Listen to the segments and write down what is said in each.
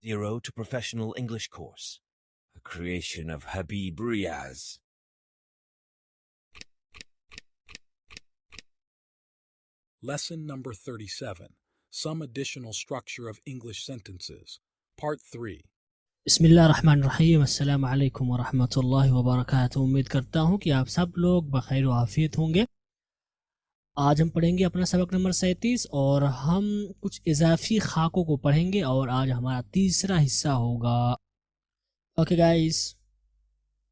Zero to Professional English Course, a creation of Habib Riaz. Lesson number 37. Some additional structure of English sentences. Part 3. बिस्मिल्लाहिर्रहमानिर्रहीम अस्सलाम वालेकुम व रहमतुल्लाहि व बरकातुहू। उम्मीद करता हूँ कि आप सब लोग बखैर व आफियत होंगे। आज हम पढ़ेंगे अपना सबक नंबर 37 और हम कुछ इजाफी खाकों को पढ़ेंगे और आज हमारा तीसरा हिस्सा होगा। ओके गाइस,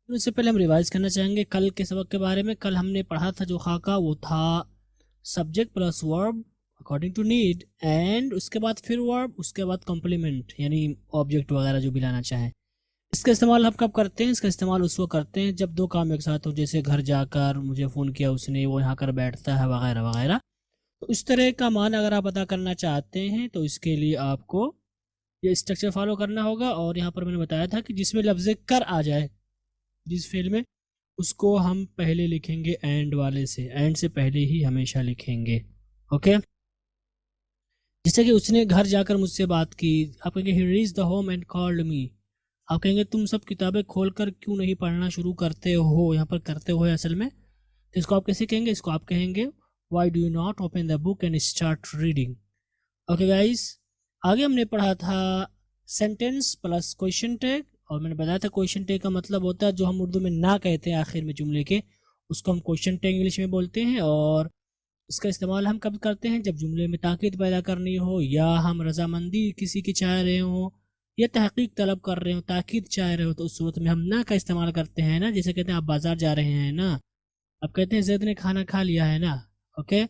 इससे पहले हम रिवाइज करना चाहेंगे कल के सबक के बारे में। कल हमने पढ़ा था जो खाका वो था subject plus verb according to need, and उसके बाद फिर वर्ब, उसके बाद कॉम्प्लीमेंट यानी ऑब्जेक्ट वगैरह जो भी लाना चाहें। इसका इस्तेमाल हम कब करते हैं? इसका इस्तेमाल उस वक्त करते हैं जब दो काम एक साथ हो, जैसे घर जाकर मुझे फ़ोन किया उसने, वो यहाँ कर बैठता है वगैरह वगैरह। तो इस तरह का मान अगर आप पता करना चाहते हैं तो इसके लिए आपको ये स्ट्रक्चर फॉलो करना होगा। और यहाँ पर मैंने बताया था कि जिसमें लफ्ज़ कर आ जाए जिस फेल में, उसको हम पहले लिखेंगे एंड वाले से, एंड से पहले ही हमेशा लिखेंगे। ओके, जैसे कि उसने घर जाकर मुझसे बात की, आप कहेंगे ही reached the home and called me. आप कहेंगे तुम सब किताबें खोलकर क्यों नहीं पढ़ना शुरू करते हो, यहाँ पर करते हो असल में, तो इसको आप कैसे कहेंगे? इसको आप कहेंगे why do you not open the book and start reading. Okay guys, आगे हमने पढ़ा था सेंटेंस प्लस क्वेश्चन टैग, और मैंने बताया था क्वेश्चन टैग का मतलब होता है जो हम उर्दू में ना कहते हैं आखिर में जुमले के, उसको हम क्वेश्चन टैग इंग्लिश में बोलते हैं। और इसका इस्तेमाल हम कब करते हैं? जब जुमले में ताकीद पैदा करनी हो, या हम रजामंदी किसी की चाह रहे हो, या तहकीक तलब कर रहे हो, ताकीद चाह रहे हो, तो उस सूरत में हम ना का इस्तेमाल करते हैं ना। जैसे कहते हैं आप बाजार जा रहे हैं ना, आप कहते हैं जैद ने खाना खा लिया है ना। ओके,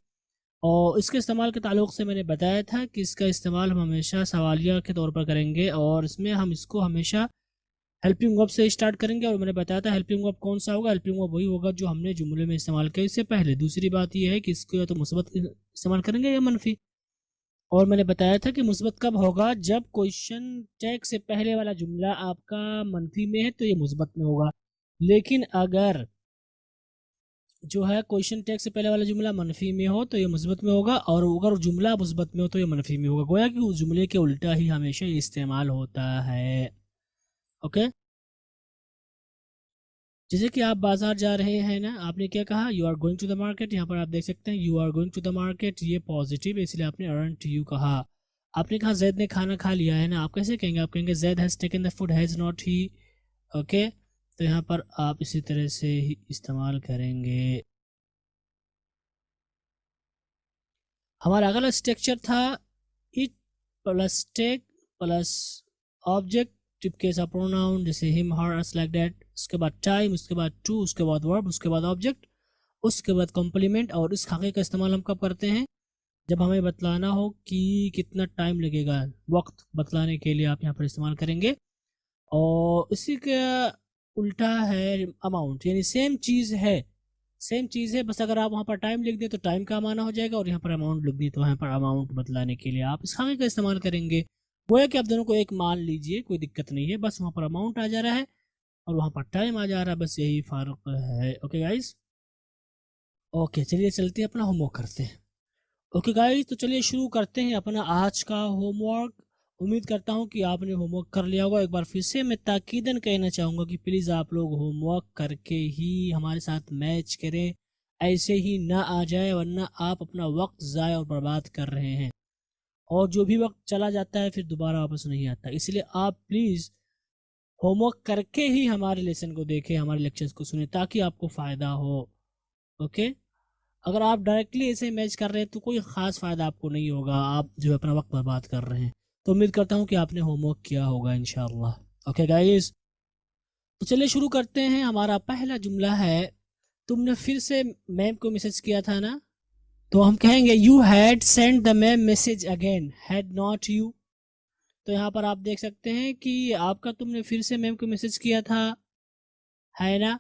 और इसके इस्तेमाल के ताल्लुक से मैंने बताया था कि इसका इस्तेमाल हम हमेशा सवालिया के तौर पर करेंगे, और इसमें हम इसको हमेशा हेल्पिंग वर्ब से स्टार्ट करेंगे। और मैंने बताया था हेल्पिंग वर्ब कौन सा होगा? हेल्पिंग वर्ब वही होगा जो हमने जुमले में इस्तेमाल किया इससे पहले। दूसरी बात यह है कि इसको या तो मुस्बत इस्तेमाल करेंगे या मनफी। और मैंने बताया था कि मुस्बत कब होगा? जब क्वेश्चन टैग से पहले वाला जुमला आपका मनफी में है तो ये मुस्बत में होगा, लेकिन अगर जो है क्वेश्चन टैग से पहले वाला जुमला मनफी में हो तो ये मुस्बत में होगा, और अगर जुमला मुस्बत में हो तो ये मनफी में होगा। गोया कि उस जुमले के उल्टा ही हमेशा ये इस्तेमाल होता है। ओके, जैसे कि आप बाजार जा रहे हैं ना, आपने क्या कहा? You are going to the market. यहाँ पर आप देख सकते हैं you are going to the market, ये पॉजिटिव है इसलिए आपने अर्नड यू कहा। आपने कहा जैद ने खाना खा लिया है ना, आप कैसे कहेंगे? आप कहेंगे Zaid has taken the food, has not he. Okay, तो यहाँ पर आप इसी तरह से ही इस्तेमाल करेंगे। हमारा अगला स्ट्रक्चर था it plus take plus object, case of pronoun जैसे him her us like that, उसके बाद टाइम, उसके बाद टू, उसके बाद वर्ब, उसके बाद ऑब्जेक्ट, उसके बाद कॉम्प्लीमेंट। और इस खाके का इस्तेमाल हम कब करते हैं? जब हमें बतलाना हो कि कितना टाइम लगेगा, वक्त बतलाने के लिए आप यहाँ पर इस्तेमाल करेंगे। और इसी का उल्टा है अमाउंट, यानी सेम चीज़ है, बस अगर आप वहाँ पर टाइम लिख दें तो टाइम का माना हो जाएगा, और यहाँ पर अमाउंट लिख दें तो यहाँ पर अमाउंट बतलाने के लिए आप इस खाके का इस्तेमाल करेंगे। गोया कि आप दोनों को एक मान लीजिए, कोई दिक्कत नहीं है, बस वहाँ पर अमाउंट आ जा रहा है और वहाँ पर टाइम आ जा रहा है, बस यही फ़र्क है। ओके गाइस, ओके चलिए चलते हैं अपना होमवर्क करते हैं। ओके गाइस, तो चलिए शुरू करते हैं अपना आज का होमवर्क। उम्मीद करता हूँ कि आपने होमवर्क कर लिया होगा। एक बार फिर से मैं ताकीदन कहना चाहूँगा कि प्लीज़ आप लोग होमवर्क करके ही हमारे साथ मैच करें, ऐसे ही ना आ जाए, वरना आप अपना वक्त ज़ाया और बर्बाद कर रहे हैं, और जो भी वक्त चला जाता है फिर दोबारा वापस नहीं आता। इसलिए आप प्लीज़ होमवर्क करके ही हमारे लेसन को देखें, हमारे लेक्चर्स को सुने, ताकि आपको फ़ायदा हो। ओके, अगर आप डायरेक्टली ऐसे मैच कर रहे हैं तो कोई ख़ास फ़ायदा आपको नहीं होगा, आप जो अपना वक्त बर्बाद कर रहे हैं। तो उम्मीद करता हूँ कि आपने होमवर्क किया होगा इंशाअल्लाह। ओके गाइस, तो चलिए शुरू करते हैं। हमारा पहला जुमला है, तुमने फिर से मैम को मैसेज किया था ना, तो हम कहेंगे you had send the ma'am message again, had not you. तो यहाँ पर आप देख सकते हैं कि आपका तुमने फिर से मैम को मैसेज किया था, है ना,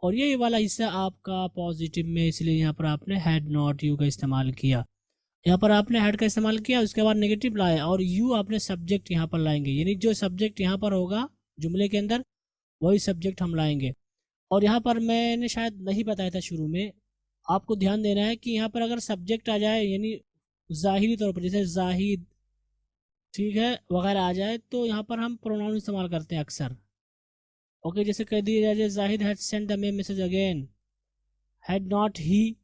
और ये वाला हिस्सा आपका पॉजिटिव में, इसलिए यहाँ पर आपने हैड नॉट यू का इस्तेमाल किया। यहाँ पर आपने हैड का इस्तेमाल किया, उसके बाद नेगेटिव लाया, और यू आपने सब्जेक्ट यहाँ पर लाएंगे, यानी जो सब्जेक्ट यहाँ पर होगा जुमले के अंदर वही सब्जेक्ट हम लाएंगे। और यहाँ पर मैंने शायद नहीं बताया था शुरू में, आपको ध्यान देना है कि यहाँ पर अगर सब्जेक्ट आ जाए, यानी ज़ाहिरी तौर पर, जैसे जाहिद ठीक है, वगैरह आ जाए तो यहाँ पर हम प्रोनाउन इस्तेमाल करते हैं अक्सर। ओके, जैसे कह दिया जाए Zahid had send the message again, had not ही।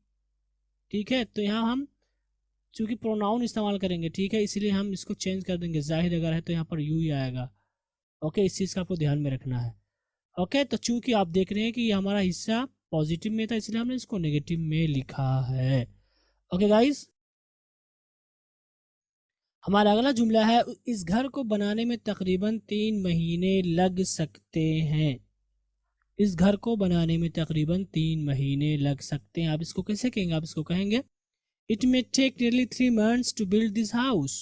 ठीक है, तो यहाँ हम चूंकि प्रोनाउन इस्तेमाल करेंगे, ठीक है, इसलिए हम इसको चेंज कर देंगे। जाहिद अगर है तो यहाँ पर यू ही आएगा। ओके, इस चीज़ का आपको ध्यान में रखना है। ओके, तो चूंकि आप देख रहे हैं कि ये हमारा हिस्सा पॉजिटिव में था, इसलिए हमने इसको नेगेटिव में लिखा है। ओके गाइस, हमारा अगला जुमला है, इस घर को बनाने में तकरीबन 3 महीने लग सकते हैं। इस घर को बनाने में तकरीबन 3 महीने लग सकते हैं। आप इसको कैसे कहेंगे? आप इसको कहेंगे it may take nearly 3 months to build this house.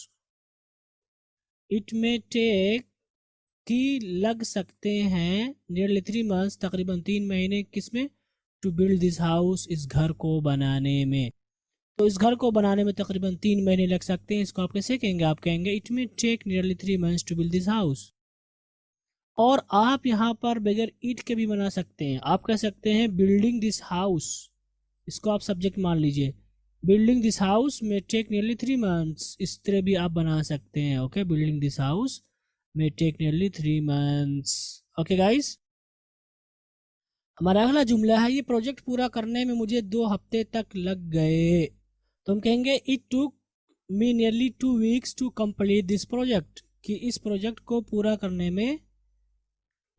It may take की लग सकते हैं, नियरली 3 months तकरीबन 3 महीने, किसमें? टू बिल्ड दिस हाउस, इस घर को बनाने में। तो इस घर को बनाने में तकरीबन 3 महीने लग सकते हैं, इसको आप कैसे कहेंगे? आप कहेंगे it may take nearly 3 months to build this house. और आप यहाँ पर बगैर ईट के भी बना सकते हैं। आप कह सकते हैं बिल्डिंग दिस हाउस, इसको आप सब्जेक्ट मान लीजिए। Building this house may take nearly 3 months, इस तरह भी आप बना सकते हैं। Okay, building this house may take nearly 3 months। Okay guys, हमारा अगला जुमला है, ये प्रोजेक्ट पूरा करने में मुझे 2 हफ्ते तक लग गए। तो हम कहेंगे it took me nearly 2 weeks to complete this project, कि इस प्रोजेक्ट को पूरा करने में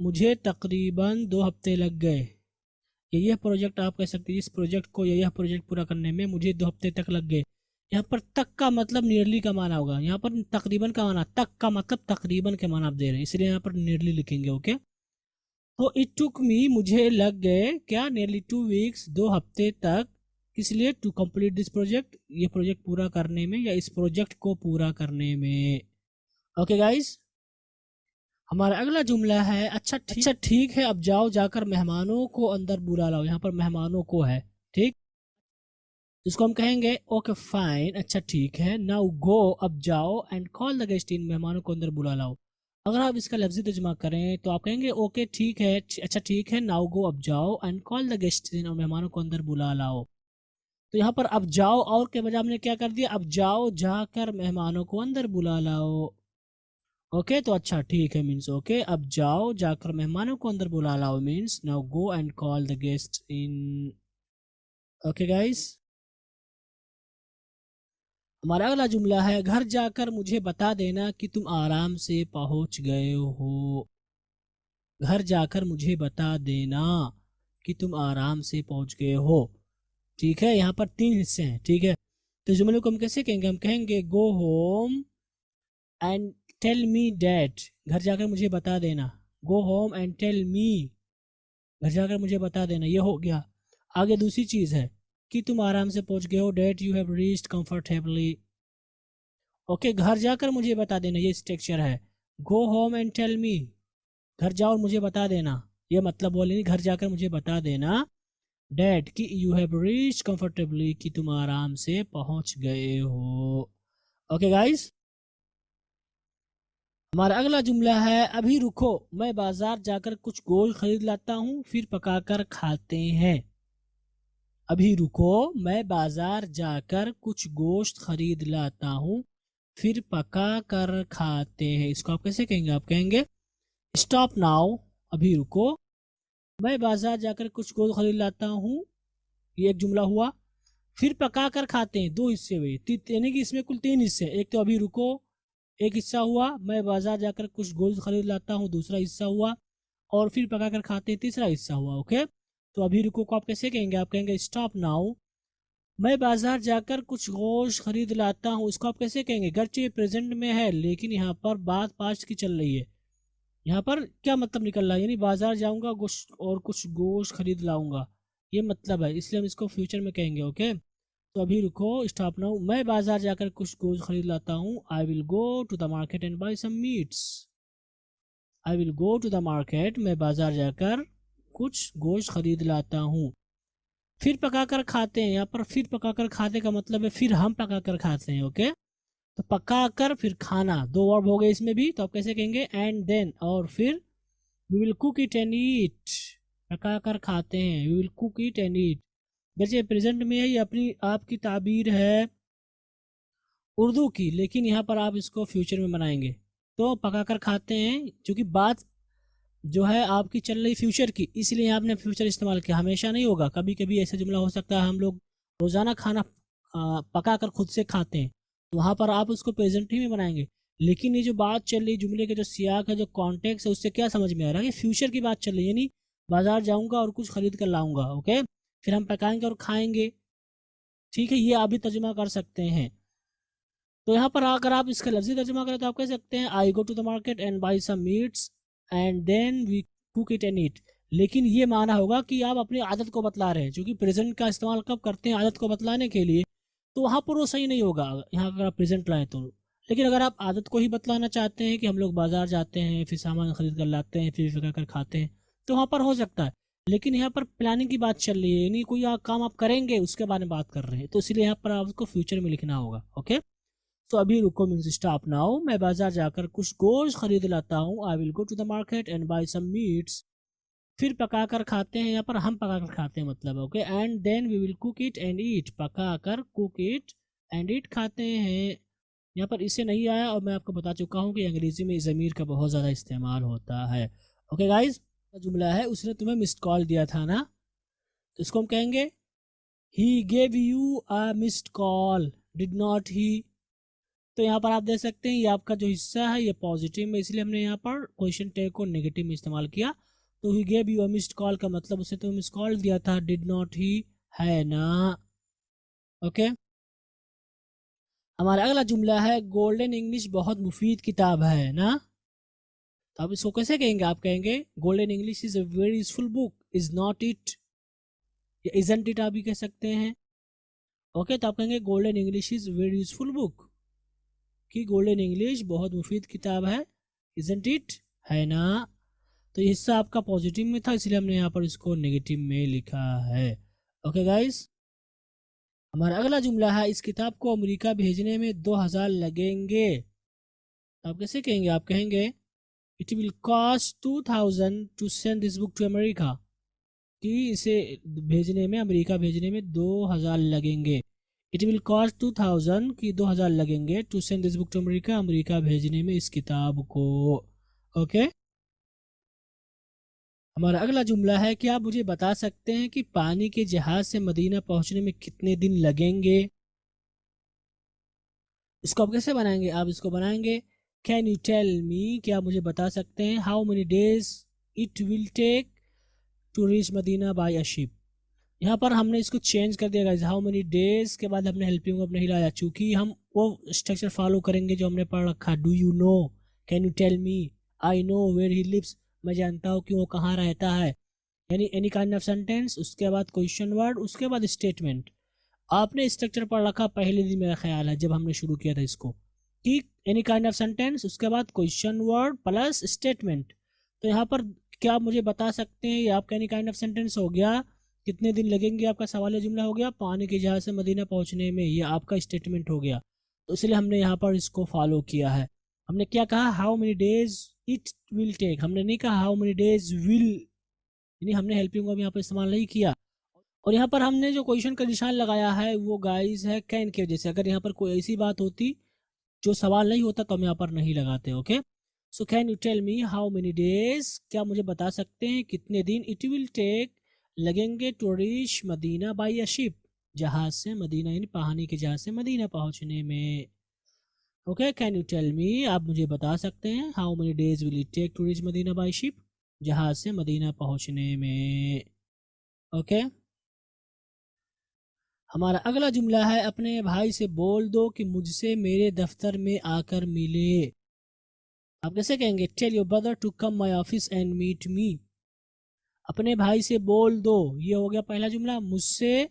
मुझे तकरीबन 2 हफ्ते लग गए। यह प्रोजेक्ट आप कह सकते हैं, इस प्रोजेक्ट को, यह प्रोजेक्ट पूरा करने में मुझे 2 हफ्ते तक लग गए। यहाँ पर तक का मतलब नियरली का माना होगा, यहाँ पर तकरीबन का माना, तक का मतलब तकरीबन के माना आप दे रहे हैं, इसलिए यहाँ पर नियरली लिखेंगे। ओके, तो इट टुक मी, मुझे लग गए क्या? नियरली 2 weeks, 2 हफ्ते तक, इसलिए टू कंप्लीट दिस प्रोजेक्ट, ये प्रोजेक्ट पूरा करने में, या इस प्रोजेक्ट को पूरा करने में। ओके गाइस, हमारा अगला जुमला है, अच्छा ठीक है, अब जाओ, जाकर मेहमानों को अंदर बुला लाओ। यहाँ पर मेहमानों को है, ठीक, इसको हम कहेंगे ओके फाइन, अच्छा ठीक है, नाउ गो, अब जाओ, एंड कॉल द गेस्ट इन, मेहमानों को अंदर बुला लाओ। अगर आप इसका लफ्जी तर्जुमा करें तो आप कहेंगे ओके ठीक है, अच्छा ठीक है, नाउ गो, अब जाओ, एंड कॉल द गेस्ट इन, और मेहमानों को अंदर बुला लाओ। तो यहाँ पर अब जाओ और के बजाय हमने क्या कर दिया? अब जाओ, जाकर मेहमानों को अंदर बुला लाओ। ओके, तो अच्छा ठीक है मीन्स ओके, अब जाओ, जाकर मेहमानों को अंदर बुला लाओ means now go and call the guest in. Okay guys, हमारा अगला जुमला है, घर जाकर मुझे बता देना कि तुम आराम से पहुंच गए हो। घर जाकर मुझे बता देना कि तुम आराम से पहुंच गए हो। ठीक है, यहाँ पर 3 हिस्से हैं। ठीक है, तो जुमले को हम कैसे कहेंगे? हम कहेंगे go home and tell me that, घर जाकर मुझे बता देना। Go home and tell me, घर जाकर मुझे बता देना, ये हो गया। आगे दूसरी चीज़ है कि तुम आराम से पहुंच गए हो, that you have reached comfortably. Okay, घर जाकर मुझे बता देना, ये स्ट्रक्चर है। Go home and tell me, घर जाओ और मुझे बता देना, ये मतलब बोले घर जाकर मुझे बता देना डैट कि यू हैव रीच्ड कंफर्टेबली, कि तुम आराम से पहुंच गए हो। ओके गाइस, हमारा अगला जुमला है, अभी रुको, मैं बाजार जाकर कुछ गोश्त खरीद लाता हूँ, फिर पकाकर खाते हैं। अभी रुको, मैं बाजार जाकर कुछ गोश्त खरीद लाता हूँ, फिर पका कर खाते हैं। इसको आप कैसे कहेंगे? आप कहेंगे स्टॉप नाउ, अभी रुको, मैं बाजार जाकर कुछ गोश्त खरीद लाता हूँ, ये एक जुमला हुआ। फिर पका कर खाते हैं, 2 हिस्से हुए, यानी कि इसमें कुल 3 हिस्से। एक तो अभी रुको एक हिस्सा हुआ, मैं बाजार जाकर कुछ गोश्त खरीद लाता हूँ दूसरा हिस्सा हुआ, और फिर पका कर खाते हैं तीसरा हिस्सा हुआ। ओके, तो अभी रुको को आप कैसे कहेंगे? आप कहेंगे स्टॉप नाउ, मैं बाजार जाकर कुछ गोश्त खरीद लाता हूँ, इसको आप कैसे कहेंगे? गर्चे प्रेजेंट में है लेकिन यहाँ पर बात पास्ट की चल रही है। यहाँ पर क्या मतलब निकल रहा है? यानी बाजार जाऊंगा गोश्त और कुछ गोश्त खरीद लाऊंगा, ये मतलब है, इसलिए हम इसको फ्यूचर में कहेंगे। ओके, तो अभी रुको, स्टॉप नाउ, मैं बाजार जाकर कुछ गोश्त खरीद लाता हूँ। I will go to the market and buy some meats. I will go to the market, मैं बाजार जाकर कुछ गोश्त खरीद लाता हूँ। फिर पकाकर खाते हैं, यहाँ पर फिर पकाकर खाते का मतलब है फिर हम पकाकर खाते हैं। ओके, तो पकाकर फिर खाना, 2 वर्ब हो गए इसमें भी, तो आप कैसे कहेंगे? एंड देन, और फिर we will cook it and eat, पकाकर खाते हैं, we will cook it and eat. जैसे प्रेजेंट में है, ये अपनी आपकी ताबीर है, उर्दू की, लेकिन यहाँ पर आप इसको फ्यूचर में बनाएंगे तो पकाकर खाते हैं, क्योंकि बात जो है आपकी चल रही फ्यूचर की, इसलिए आपने फ्यूचर इस्तेमाल किया। हमेशा नहीं होगा, कभी कभी ऐसा जुमला हो सकता है हम लोग रोज़ाना खाना पकाकर खुद से खाते हैं, तो वहाँ पर आप उसको प्रेजेंट ही में बनाएंगे। लेकिन ये जो बात चल रही जुमले के जो सियाक है, जो कॉन्टेक्स्ट है, उससे क्या समझ में आ रहा है कि फ्यूचर की बात चल रही है, यानी बाजार जाऊंगा और कुछ खरीद कर लाऊंगा, ओके, फिर हम पकाएंगे और खाएंगे। ठीक है, ये आप भी तर्जुमा कर सकते हैं। तो यहाँ पर अगर आप इसका लफ्जी तर्जुमा करें तो आप कह सकते हैं I go to the market and buy some meats and then we cook it and eat. लेकिन ये माना होगा कि आप अपनी आदत को बतला रहे हैं, क्योंकि प्रेजेंट का इस्तेमाल कब करते हैं, आदत को बतलाने के लिए, तो वहाँ पर वो सही नहीं होगा यहाँ अगर आप प्रेजेंट लाएँ तो। लेकिन अगर आप आदत को ही बतलाना चाहते हैं कि हम लोग बाजार जाते हैं, फिर सामान खरीद कर लाते हैं, फिर पका कर खाते हैं, तो वहाँ पर हो सकता है। लेकिन यहाँ पर प्लानिंग की बात चल रही है, यानी कोई काम आप करेंगे उसके बारे में बात कर रहे हैं, तो इसलिए यहाँ पर आपको फ्यूचर में लिखना होगा, ओके। तो अभी रुको, मीन्स स्टॉप नाउ, मैं बाजार जाकर कुछ गोश्त खरीद लाता हूँ। I will go to the market and buy some meats. फिर पकाकर खाते हैं, यहाँ पर हम पकाकर खाते हैं मतलब, okay. And then we will cook it and eat, पकाकर कुक इट एंड ईट खाते हैं। यहाँ पर इसे नहीं आया, और मैं आपको बता चुका हूँ कि अंग्रेजी में ज़मीर का बहुत ज़्यादा इस्तेमाल होता है, ओके गाइज। जुमला है, उसने तुम्हें मिस्ड कॉल दिया था ना, तो इसको हम कहेंगे he gave you a missed call, did not ही। तो यहाँ पर आप देख सकते हैं ये आपका जो हिस्सा है ये पॉजिटिव में, इसलिए हमने यहाँ पर क्वेश्चन टैग को नेगेटिव में इस्तेमाल किया। तो he gave you a missed call का मतलब उसे तो मिस्ड कॉल दिया था, डिड नॉट ही है ना, ओके। हमारा अगला जुमला है गोल्डन इंग्लिश बहुत मुफीद किताब है ना। तो आप इसको कैसे कहेंगे, आप कहेंगे golden English is a very useful book, is not it, या इजंट इट आप भी कह सकते हैं, ओके। तो आप कहेंगे golden English is very useful book, कि गोल्डन इंग्लिश बहुत मुफीद किताब है, इजंट इट, है ना। तो ये हिस्सा आपका पॉजिटिव में था, इसलिए हमने यहाँ पर इसको नेगेटिव में लिखा है, ओके गाइस। हमारा अगला जुमला है इस किताब को अमेरिका भेजने में 2000 लगेंगे। आप कैसे कहेंगे, आप कहेंगे it will cost 2000 to send this book to America, कि इसे भेजने में, अमेरिका भेजने में 2000 लगेंगे। इट विल कॉस्ट 2000 कि 2000 लगेंगे, to send this book to America, America भेजने में इस किताब को, ओके। हमारा अगला जुमला है कि आप मुझे बता सकते हैं कि पानी के जहाज से मदीना पहुंचने में कितने दिन लगेंगे। इसको आप कैसे बनाएंगे, आप इसको बनाएंगे कैन यू टेल मी, क्या आप मुझे बता सकते हैं how many days it will take to reach Medina by a ship. यहाँ पर हमने इसको चेंज कर दिया गाइस, हाउ मेनी डेज के बाद हमने हेल्पिंग वर्ब नहीं लाया, चूंकि हम वो स्ट्रक्चर फॉलो करेंगे जो हमने पढ़ रखा। Do you know, can you tell me, I know where he lives, मैं जानता हूँ कि वो कहाँ रहता है, यानी एनी काइंड ऑफ सेंटेंस, उसके बाद क्वेश्चन वर्ड, उसके बाद स्टेटमेंट। आपने स्ट्रक्चर पढ़ रखा पहले दिन, मेरा ख्याल है जब हमने शुरू किया था इसको, कि एनी काइंड ऑफ सेंटेंस, उसके बाद क्वेश्चन वर्ड प्लस स्टेटमेंट। तो यहाँ पर क्या आप मुझे बता सकते हैं, ये आपका एनी काइंड ऑफ सेंटेंस हो गया, कितने दिन लगेंगे आपका सवाल जुमला हो गया, पानी के जहाज से मदीना पहुंचने में, ये आपका स्टेटमेंट हो गया। तो इसलिए हमने यहाँ पर इसको फॉलो किया है। हमने क्या कहा, how many days it will take, हमने नहीं कहा हाउ मेनी डेज विल, यानी हमने हेल्पिंग वर्ब यहाँ पर इस्तेमाल नहीं किया। और यहाँ पर हमने जो क्वेश्चन का निशान लगाया है वो गाइस है कैन की वजह से। अगर यहाँ पर कोई ऐसी बात होती जो सवाल नहीं होता तो हम यहाँ पर नहीं लगाते, okay. So can you tell me how many days, क्या मुझे बता सकते हैं कितने दिन इट विल टेक लगेंगे to reach Medina by a ship, जहाज से मदीना, यानी पानी के जहाज से मदीना पहुंचने में, okay. Can you tell me, आप मुझे बता सकते हैं how many days will it take to reach Medina by ship, जहाज से मदीना पहुंचने में, ओके। हमारा अगला जुमला है अपने भाई से बोल दो कि मुझसे मेरे दफ्तर में आकर मिले। आप कैसे कहेंगे, tell your brother to come my office and meet me. अपने भाई से बोल दो, ये हो गया पहला जुमला, मुझसे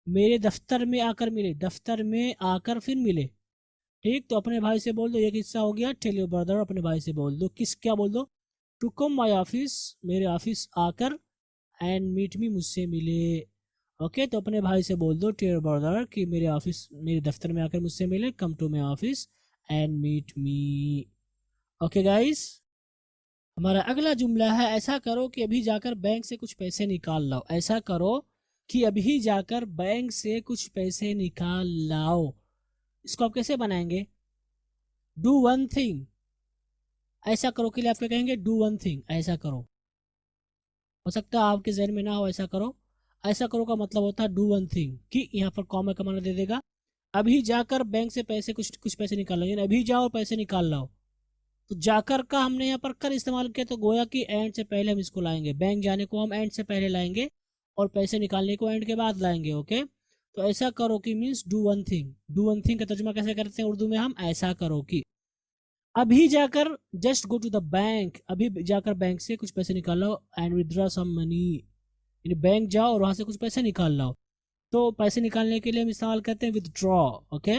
मेरे दफ्तर में आकर मिले, दफ्तर में आकर फिर मिले, ठीक। तो अपने भाई से बोल दो, एक हिस्सा हो गया टेल योर ब्रदर, अपने भाई से बोल दो, किस क्या बोल दो, टू कम माय ऑफिस, मेरे ऑफिस आकर, एंड मीट मी, मुझसे मिले, ओके। तो अपने भाई से बोल दो टेल योर ब्रदर कि मेरे ऑफिस, मेरे दफ्तर में आकर मुझसे मिले, come to my office and meet me, okay guys. हमारा अगला जुमला है ऐसा करो कि अभी जाकर बैंक से कुछ पैसे निकाल लाओ। ऐसा करो कि अभी जाकर बैंक से कुछ पैसे निकाल लाओ। इसको आप कैसे बनाएंगे? डू वन थिंग, ऐसा करो के लिए आप क्या कहेंगे? डू वन थिंग, ऐसा करो। हो सकता है आपके जहन में ना हो ऐसा करो। ऐसा करो का मतलब होता है डू वन थिंग, कि यहाँ पर कॉमा का माना दे देगा अभी जाकर बैंक से पैसे कुछ पैसे निकाल लो, यानी अभी जाओ और पैसे निकाल लाओ। तो जाकर का हमने यहाँ पर कर इस्तेमाल किया, तो गोया कि एंड से पहले हम इसको लाएंगे। बैंक जाने को हम एंड से पहले लाएंगे और पैसे निकालने को एंड के बाद लाएंगे। ओके, तो ऐसा करो कि means do one thing. Do one thing का तर्जुमा कैसे करते हैं उर्दू में हम? ऐसा करो कि अभी जाकर, just go to the bank, अभी जाकर बैंक से कुछ पैसे निकाल लो, एंड विदड्रॉ सम मनी, यानी बैंक जाओ और वहां से कुछ पैसे निकाल लाओ। तो पैसे निकालने के लिए हम इस्तेमाल करते हैं विदड्रॉ। ओके,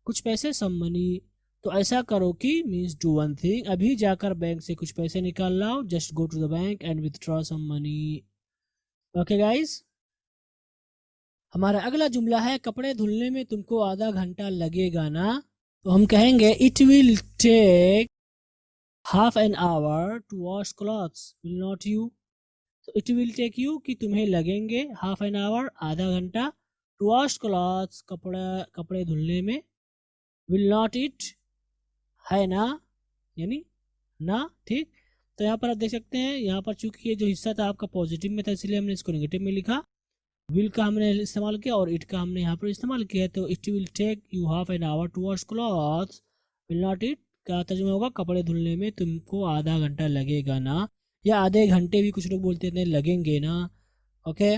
कुछ पैसे, सम मनी। तो ऐसा करो कि मीन्स डू वन थिंग, अभी जाकर बैंक से कुछ पैसे निकाल लाओ, just go to the bank and withdraw some money. Okay guys, हमारा अगला जुमला है कपड़े धुलने में तुमको आधा घंटा लगेगा ना। तो हम कहेंगे it will take half an hour to wash clothes, will not you. तो इट विल टेक यू कि तुम्हें लगेंगे, हाफ एन आवर आधा घंटा, टू वॉश क्लॉथ्स कपड़े धुलने में, विल नॉट इट है ना, यानी ना। ठीक, तो यहाँ पर आप देख सकते हैं, यहाँ पर चूंकि ये जो हिस्सा था आपका पॉजिटिव में था इसलिए हमने इसको नेगेटिव में लिखा। विल का हमने इस्तेमाल किया और इट का हमने यहाँ पर इस्तेमाल किया। तो it will take you half an hour to wash clothes, will not it का तर्जुमा होगा कपड़े धुलने में तुमको आधा घंटा लगेगा ना, या आधे घंटे भी कुछ लोग बोलते थे, लगेंगे ना। ओके,